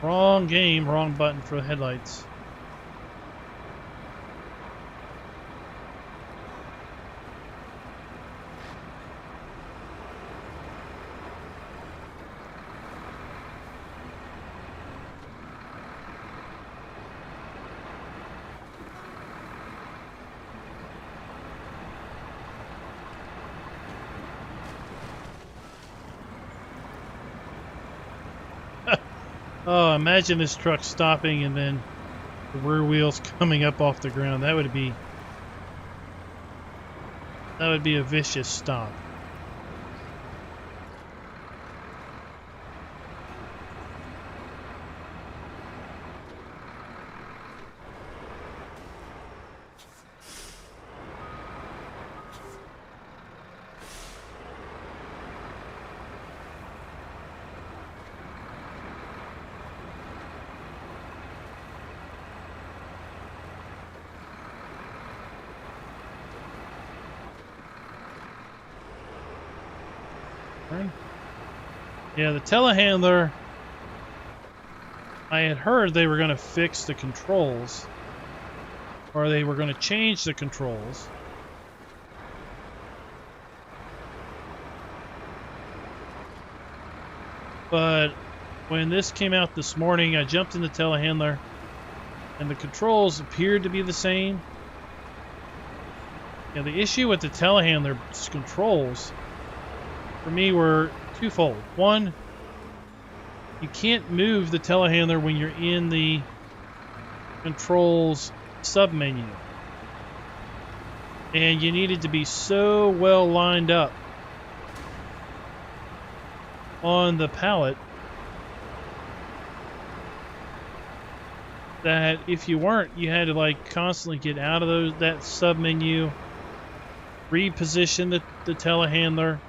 Wrong game, wrong button for the headlights. Oh, imagine this truck stopping and then the rear wheels coming up off the ground. That would be a vicious stop. Yeah, the Telehandler, I had heard they were going to fix the controls, or they were going to change the controls. But when this came out this morning, I jumped in the Telehandler, and the controls appeared to be the same. Yeah, the issue with the Telehandler's controls for me were twofold. One, you can't move the Telehandler when you're in the controls submenu. And you needed to be so well lined up on the pallet that if you weren't, you had to like constantly get out of that submenu, reposition the Telehandler,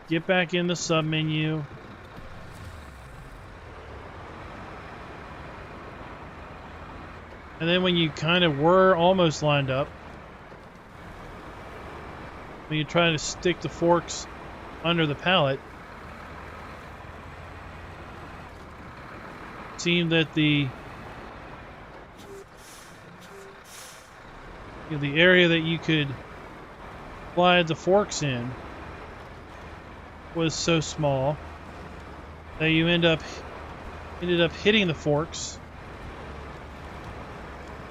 get back in the submenu. And then when you kind of were almost lined up, when you try to stick the forks under the pallet, seemed that the area that you could slide the forks in was so small that you ended up hitting the forks,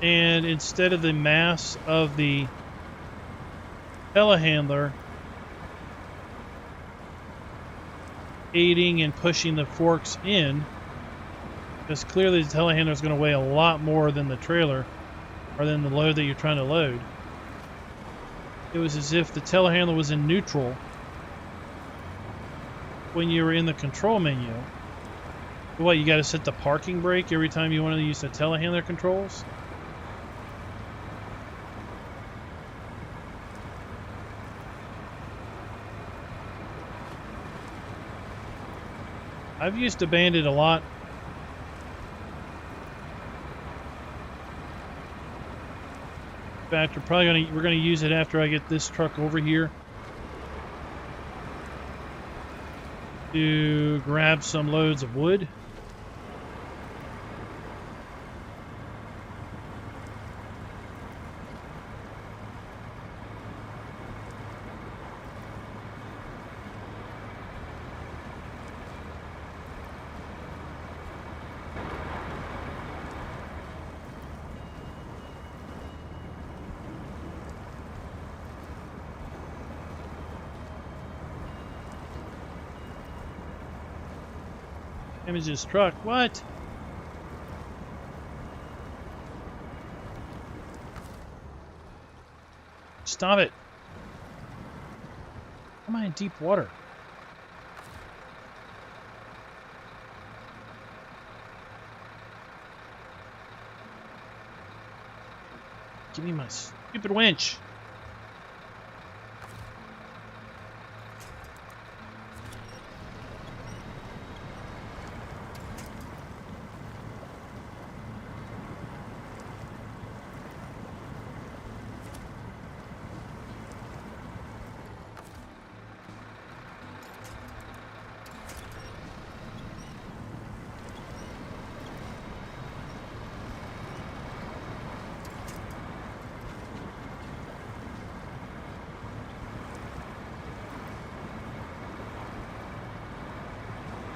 and instead of the mass of the telehandler aiding and pushing the forks in, because clearly the telehandler is going to weigh a lot more than the trailer or than the load that you're trying to load. It was as if the telehandler was in neutral when you were in the control menu. What, you got to set the parking brake every time you want to use the telehandler controls? I've used the Bandit a lot. In fact, we're gonna use it after I get this truck over here to grab some loads of wood. Damage his truck. What? Stop it. How am I in deep water? Give me my stupid winch.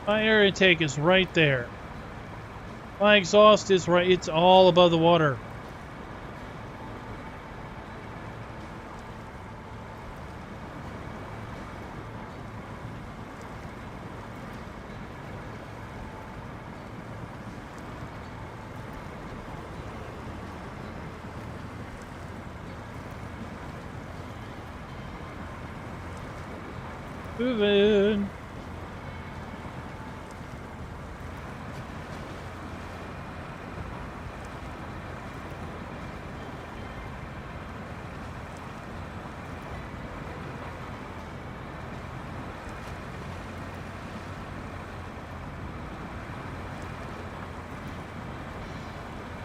My air intake is right there. My exhaust is right. It's all above the water. Moving.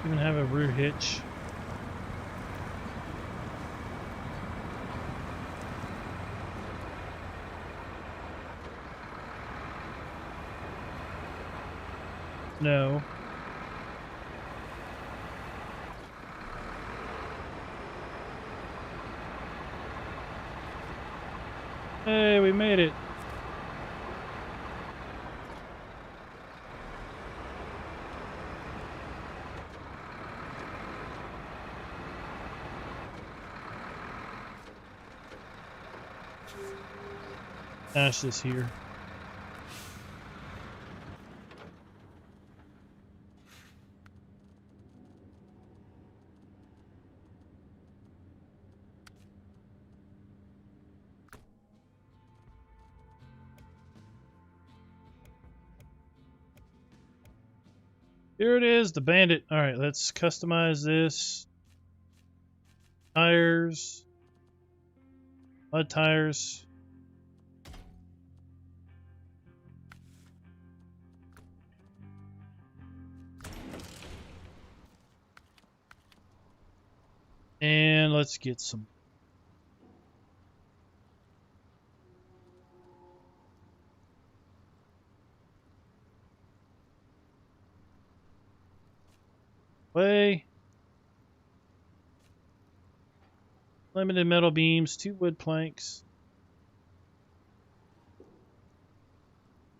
Even have a rear hitch. No. Hey, we made it. Dash this here. Here it is, the Bandit. All right, let's customize this. Tires. Mud tires. And let's get some. way. Limited metal beams, 2 wood planks.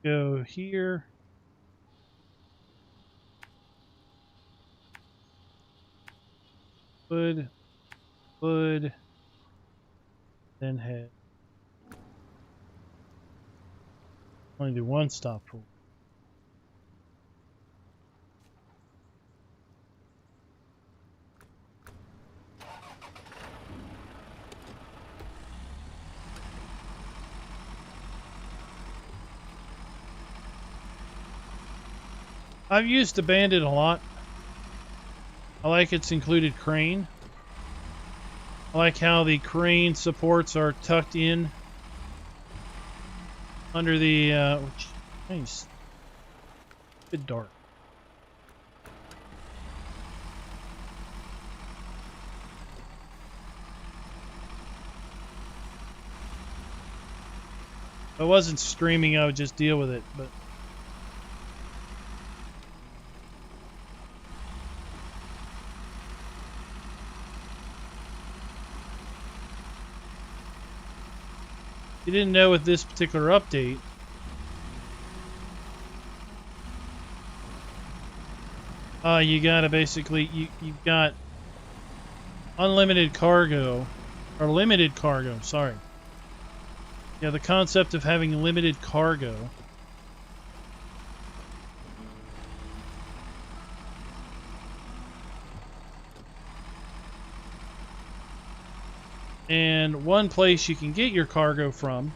Go here. Wood, wood, then head. Only do one stop for. I've used the Bandit a lot. I like its included crane. I like how the crane supports are tucked in under the which nice. A bit dark. If I wasn't streaming, I would just deal with it, but you didn't know with this particular update, you gotta basically, you've got unlimited cargo, or limited cargo, sorry. Yeah, the concept of having limited cargo. And one place you can get your cargo from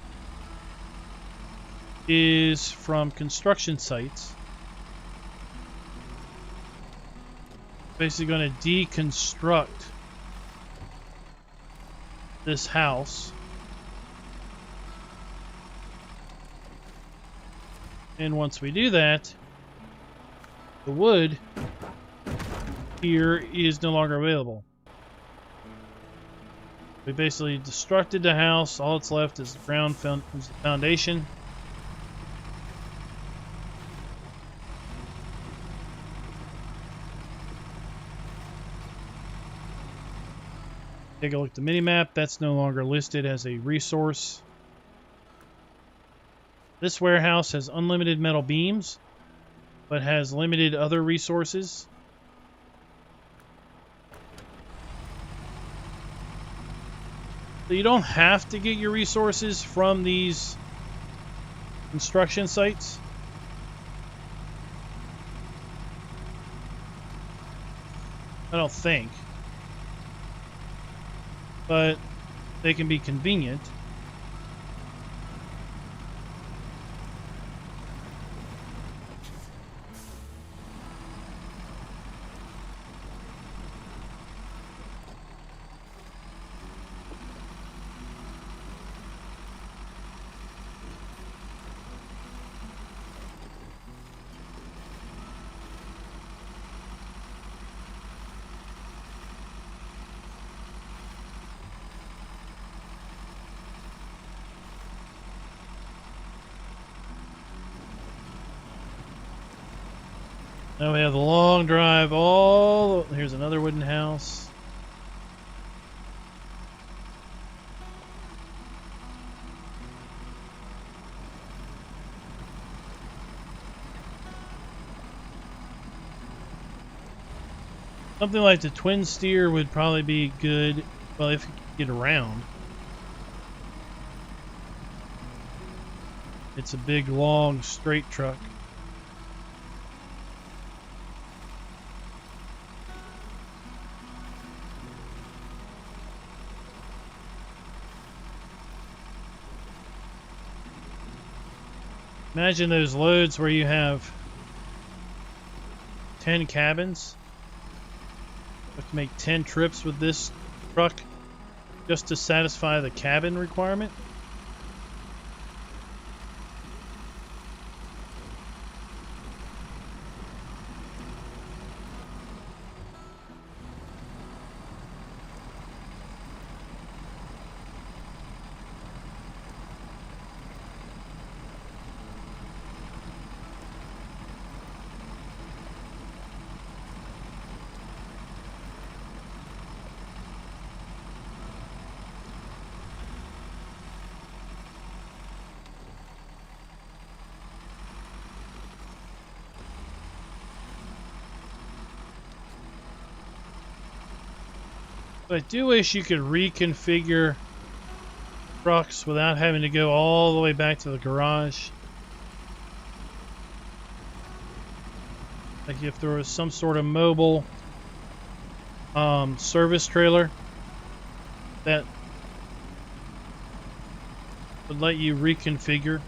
is from construction sites. Basically going to deconstruct this house. And once we do that, the wood here is no longer available. We basically destructed the house. All that's left is the ground foundation. Take a look at the mini-map. That's no longer listed as a resource. This warehouse has unlimited metal beams, but has limited other resources. So you don't have to get your resources from these construction sites. I don't think. But they can be convenient. Now we have the long drive all... Here's another wooden house. Something like the twin steer would probably be good, well, if you could get around. It's a big, long, straight truck. Imagine those loads where you have 10 cabins. You have to make 10 trips with this truck just to satisfy the cabin requirement. But I do wish you could reconfigure trucks without having to go all the way back to the garage. Like if there was some sort of mobile service trailer that would let you reconfigure.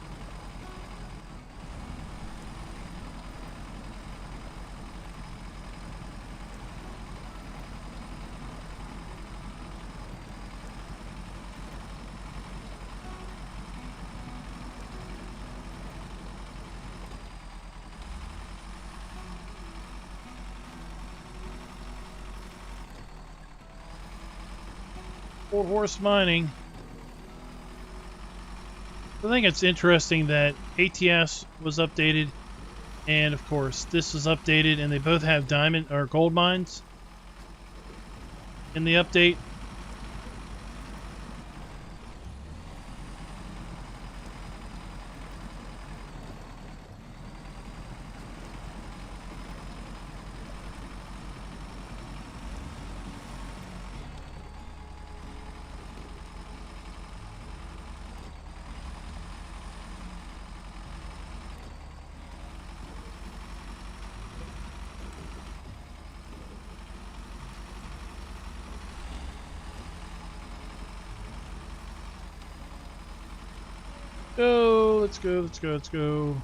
Old horse mining. I think it's interesting that ATS was updated, and of course this was updated, and they both have diamond or gold mines in the update. Go, let's go, let's go, let's go.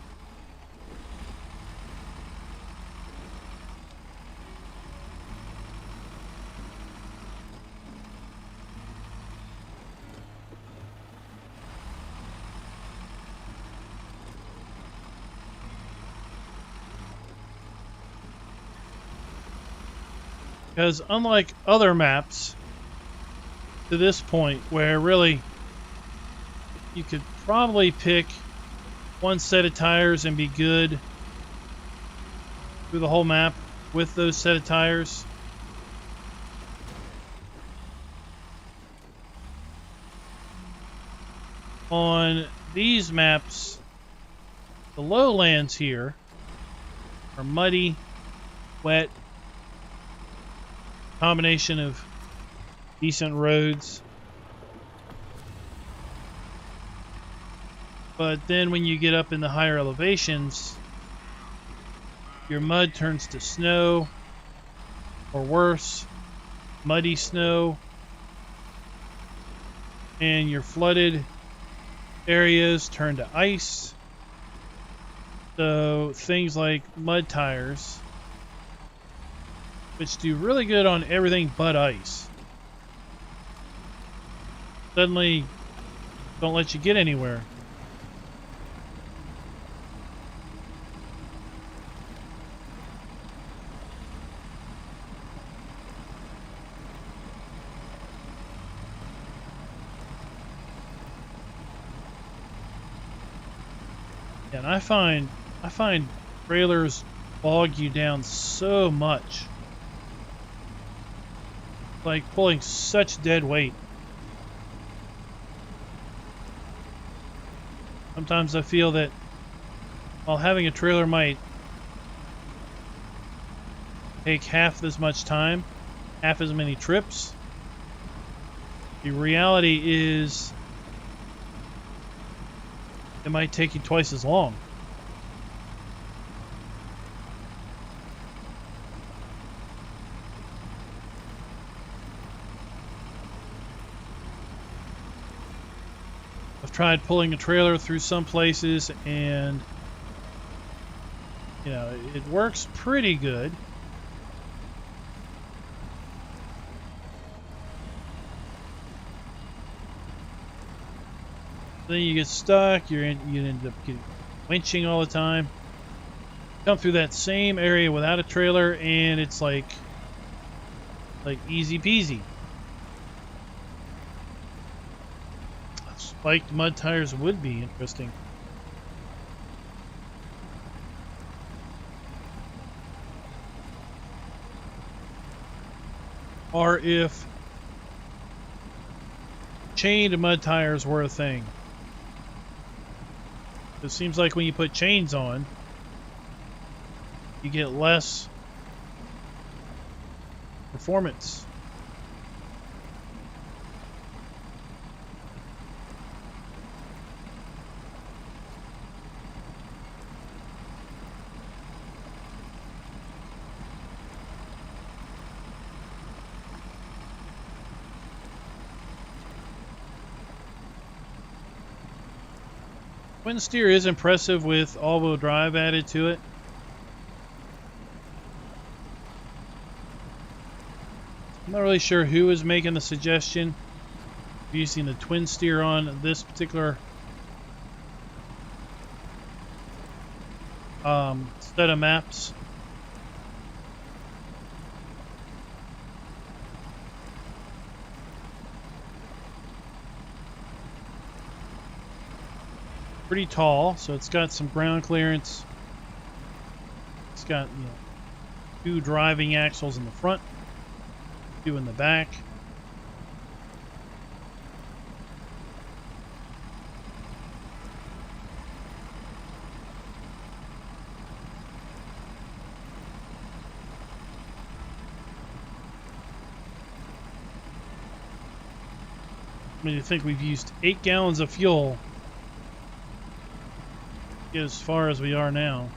Because unlike other maps to this point where really you could probably pick one set of tires and be good through the whole map with those set of tires. On these maps, the lowlands here are muddy, wet, combination of decent roads. But then when you get up in the higher elevations, your mud turns to snow, or worse, muddy snow, and your flooded areas turn to ice. So things like mud tires, which do really good on everything but ice, suddenly don't let you get anywhere. And I find trailers bog you down so much. Like pulling such dead weight. Sometimes I feel that while having a trailer might take half as much time, half as many trips, the reality is it might take you twice as long. I've tried pulling a trailer through some places and, you know, it works pretty good. Then you get stuck, you end up getting winching all the time. Come through that same area without a trailer and it's like easy peasy. Spiked mud tires would be interesting. Or if chained mud tires were a thing. It seems like when you put chains on, you get less performance. Twin steer is impressive with all-wheel drive added to it. I'm not really sure who is making the suggestion of using the twin steer on this particular set of maps. Pretty tall, so it's got some ground clearance. It's got, you know, 2 driving axles in the front, 2 in the back. I mean, you think we've used 8 gallons of fuel to get as far as we are now.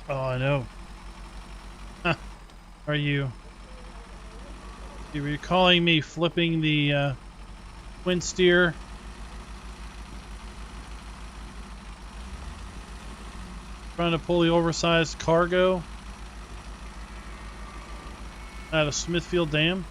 Oh, I know. Are you recalling me flipping the twin steer? Trying to pull the oversized cargo out of Smithfield Dam?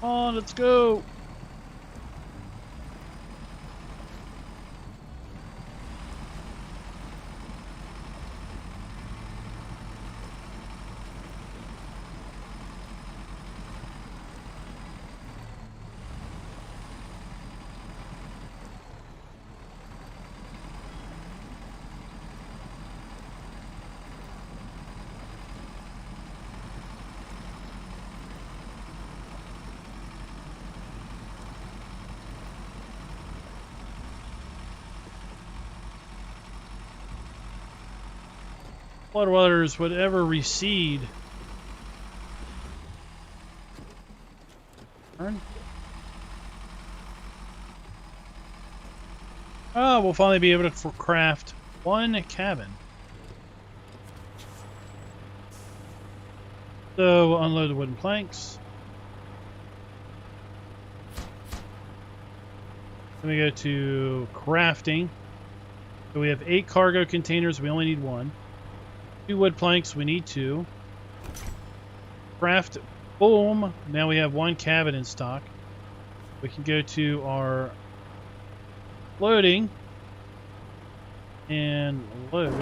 Come on, let's go. Floodwaters would ever recede. Turn. Oh, we'll finally be able to craft 1 cabin. So, unload the wooden planks. Then we go to crafting. So we have 8 cargo containers, we only need 1. 2 wood planks, we need 2. Craft, boom. Now we have 1 cabin in stock. We can go to our loading and load.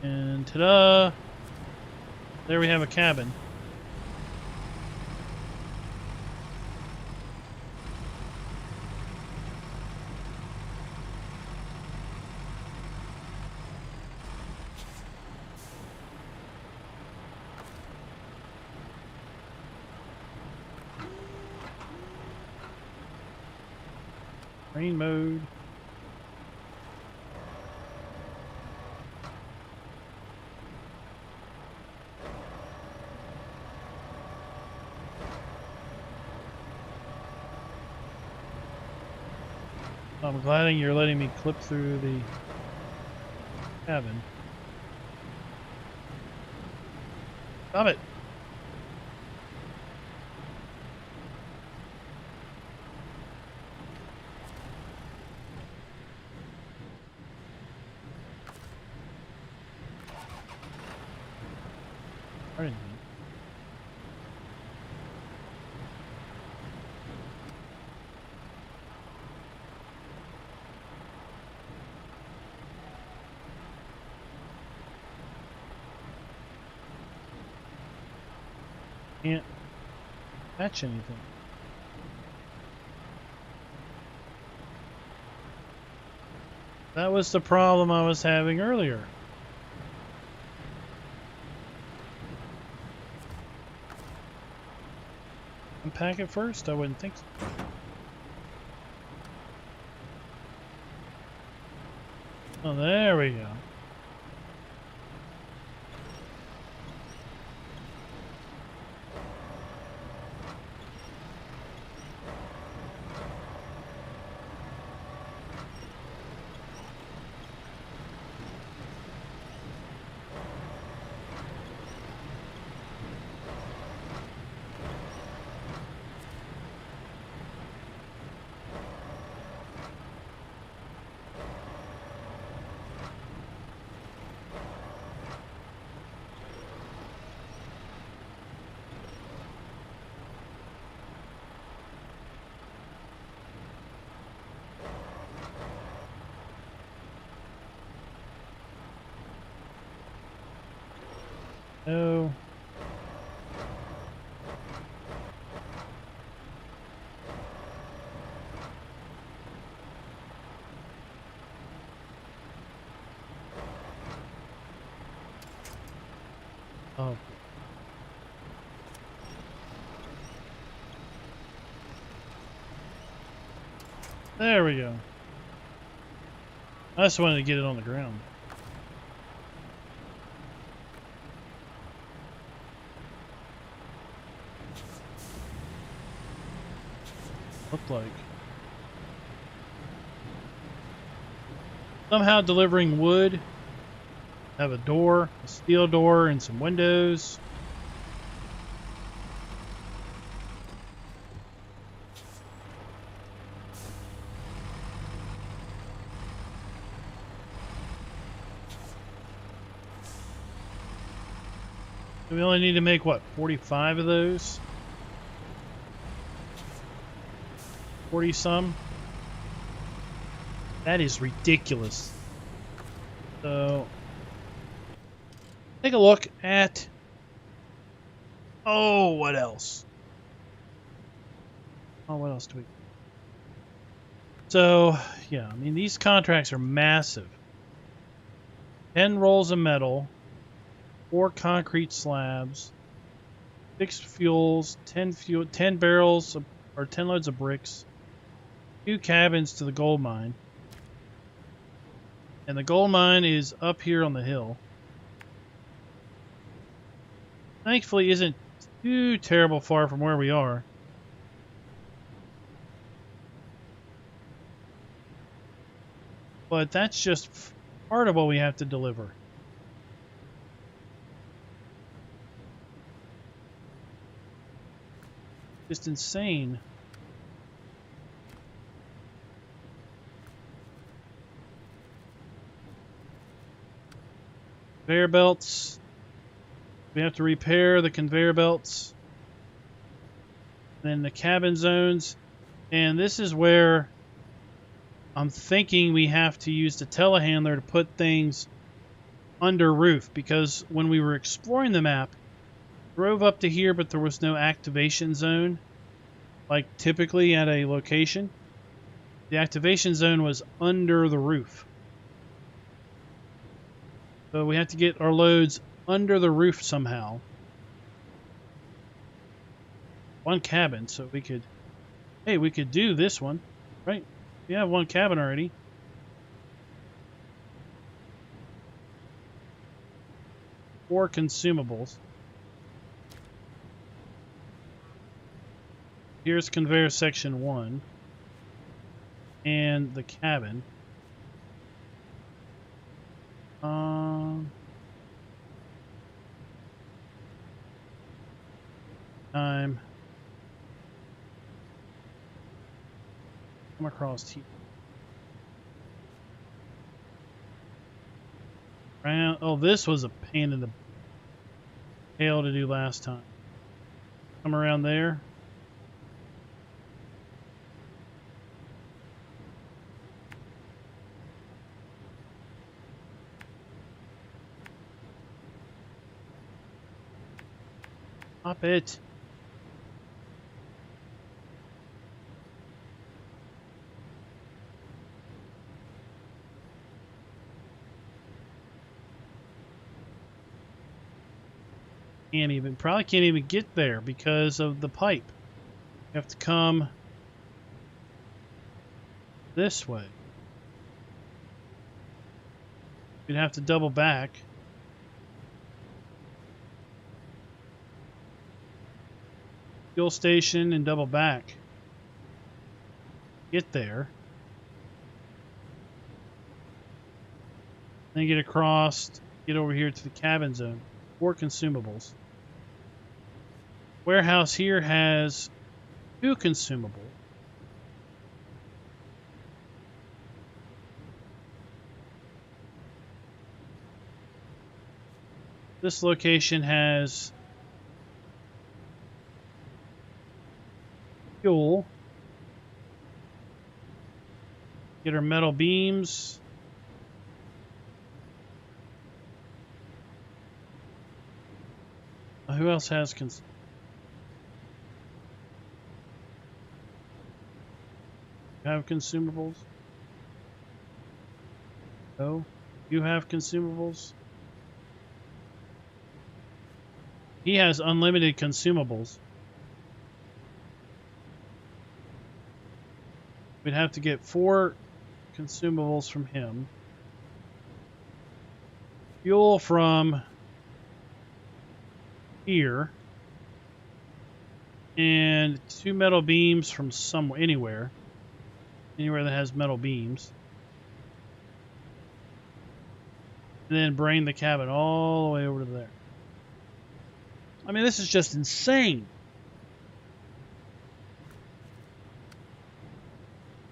And ta-da! There we have a cabin. Rain mode. I'm glad you're letting me clip through the cabin. Stop it. Pardon me. Can't catch anything. That was the problem I was having earlier. Unpack it first? I wouldn't think so. Oh, there we go. No. Oh. There we go. I just wanted to get it on the ground. Looked like. Somehow delivering wood. Have a door, a steel door, and some windows. We only need to make, what, 45 of those? 40 some? That is ridiculous. So, take a look at... Oh, what else? Oh, what else do we... So, yeah, I mean, these contracts are massive. 10 rolls of metal, 4 concrete slabs, 6 fuels, 10 barrels of, or 10 loads of bricks, 2 cabins to the gold mine. And the gold mine is up here on the hill. Thankfully, isn't too terrible far from where we are. But that's just part of what we have to deliver. Just insane. Conveyor belts. We have to repair the conveyor belts. Then the cabin zones. And this is where I'm thinking we have to use the telehandler to put things under roof, because when we were exploring the map, drove up to here, but there was no activation zone like typically at a location. The activation zone was under the roof. So we have to get our loads under the roof somehow. One cabin, so we could... Hey, we could do this one, right? We have one cabin already. Four consumables. Here's conveyor section 1. And the cabin. Time. Come across here. Round. Oh, this was a pain in the tail to do last time. Come around there. Stop it. Probably can't even get there because of the pipe. You have to come this way. You'd have to double back. Fuel station and double back. Get there. Then get across, get over here to the cabin zone. 4 consumables. Warehouse here has 2 consumables. This location has fuel. Get our metal beams. Who else has have consumables? No. You have consumables? He has unlimited consumables. We'd have to get 4 consumables from him. Fuel from here. And 2 metal beams from somewhere, anywhere that has metal beams. And then bring the cabin all the way over to there. I mean, this is just insane.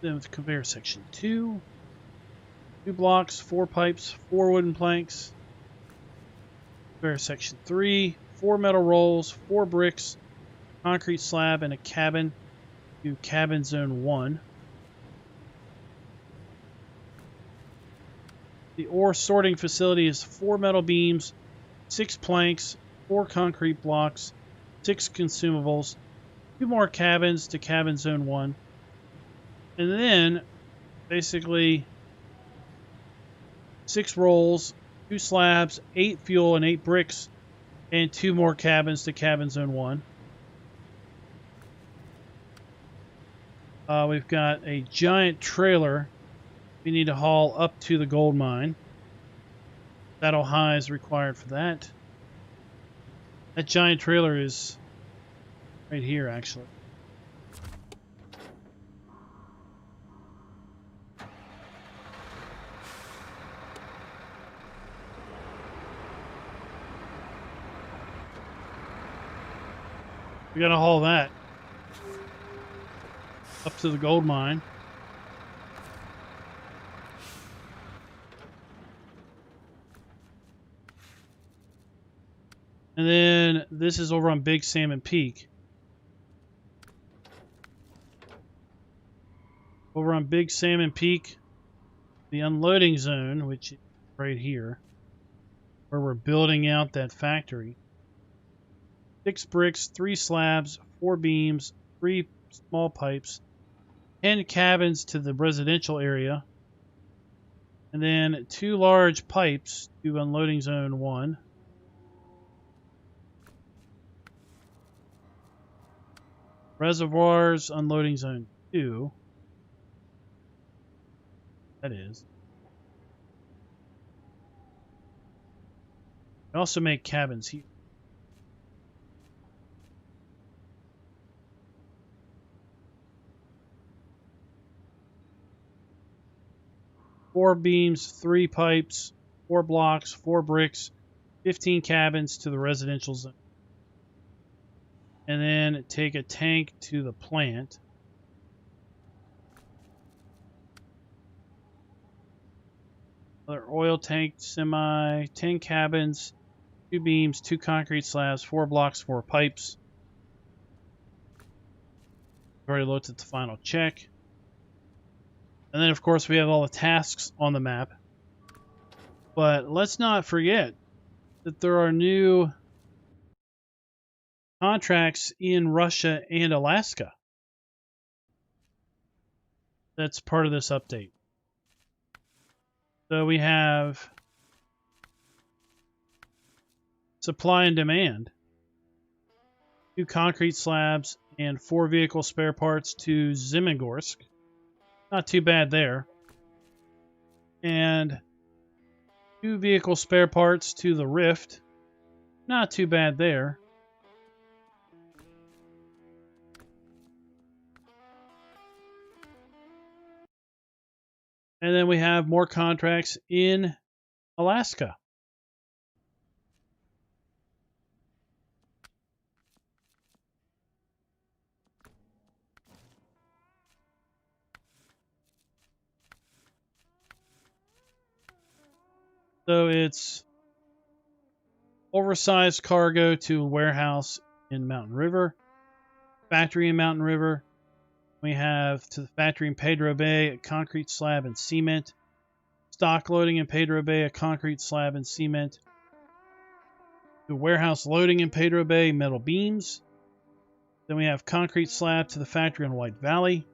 Then with conveyor section 2. 2 blocks, 4 pipes, 4 wooden planks. Conveyor section 3. 4 metal rolls, 4 bricks, concrete slab, and a cabin to cabin zone 1. The ore sorting facility is 4 metal beams, 6 planks, 4 concrete blocks, 6 consumables, 2 more cabins to cabin zone 1. And then, basically, 6 rolls, 2 slabs, 8 fuel, and 8 bricks, and 2 more cabins to cabin zone 1. We've got a giant trailer we need to haul up to the gold mine. Saddle high is required for that. That giant trailer is right here, actually. We gotta haul that up to the gold mine. And then this is over on Big Salmon Peak. Over on Big Salmon Peak, the unloading zone, which is right here, where we're building out that factory. 6 bricks, 3 slabs, 4 beams, 3 small pipes, 10 cabins to the residential area, and then 2 large pipes to unloading zone 1. Reservoirs, unloading zone 2. That is. We also make cabins here. Four beams, 3 pipes, 4 blocks, 4 bricks, 15 cabins to the residential zone. And then take a tank to the plant. Another oil tank, semi, 10 cabins, 2 beams, 2 concrete slabs, 4 blocks, 4 pipes. I've already looked at the final check. And then, of course, we have all the tasks on the map. But let's not forget that there are new contracts in Russia and Alaska. That's part of this update. So we have supply and demand. 2 concrete slabs, and 4 vehicle spare parts to Zimengorsk. Not too bad there. And 2 vehicle spare parts to the Rift. Not too bad there. And then we have more contracts in Alaska. So it's oversized cargo to a warehouse in Mountain River, factory in Mountain River. We have to the factory in Pedro Bay a concrete slab and cement. Stock loading in Pedro Bay a concrete slab and cement. To warehouse loading in Pedro Bay metal beams. Then we have concrete slab to the factory on White Valley.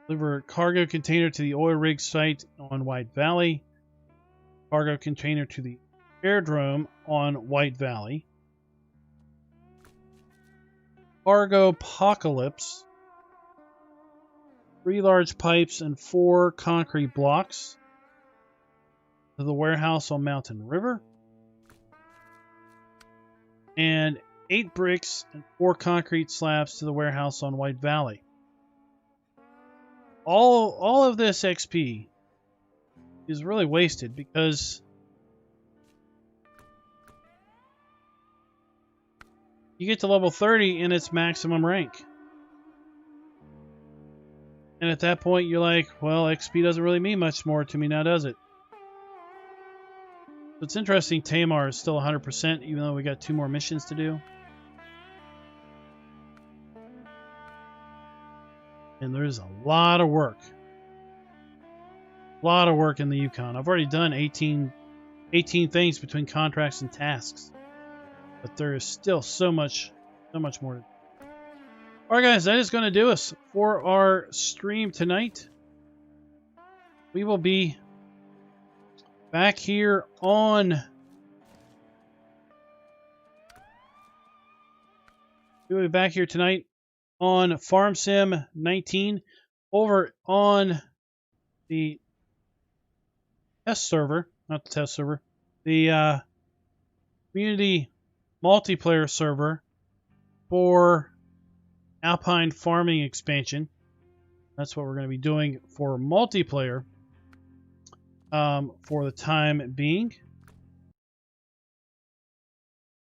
Deliver cargo container to the oil rig site on White Valley. Cargo container to the airdrome on White Valley. Cargo apocalypse. 3 large pipes and 4 concrete blocks to the warehouse on Mountain River. And 8 bricks and 4 concrete slabs to the warehouse on White Valley. All of this XP is really wasted because you get to level 30 and it's maximum rank. And at that point you're like, well, XP doesn't really mean much more to me now, does it? So it's interesting Tamar is still 100% even though we got 2 more missions to do. And there's a lot of work. A lot of work in the Yukon. I've already done 18 things between contracts and tasks. But there is still so much more to do. Alright guys, that is going to do us for our stream tonight. We will be back here on... We will be back here tonight on Farm Sim 19 over on the test server, not the test server, the community multiplayer server for Alpine Farming expansion. That's what we're going to be doing for multiplayer for the time being.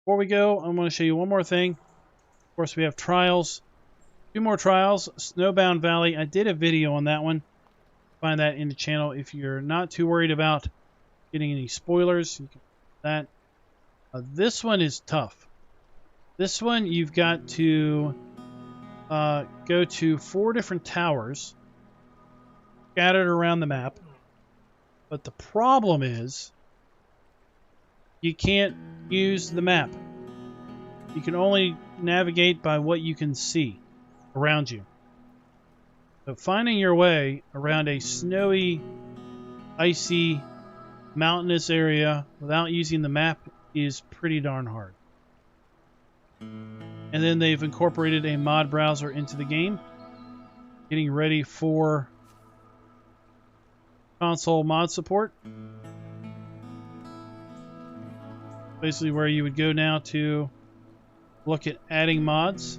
Before we go, I'm going to show you one more thing. Of course, we have trials. 2 more trials. Snowbound Valley. I did a video on that one. Find that in the channel. If you're not too worried about getting any spoilers, you can do that. This one is tough. This one you've got to go to 4 different towers scattered around the map. But the problem is you can't use the map. You can only navigate by what you can see around you. So finding your way around a snowy, icy, mountainous area without using the map is pretty darn hard. And then they've incorporated a mod browser into the game, getting ready for console mod support. Basically where you would go now to look at adding mods.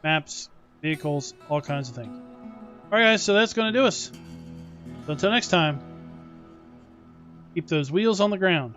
Maps, vehicles, all kinds of things. Alright guys, so that's going to do us. So until next time, keep those wheels on the ground.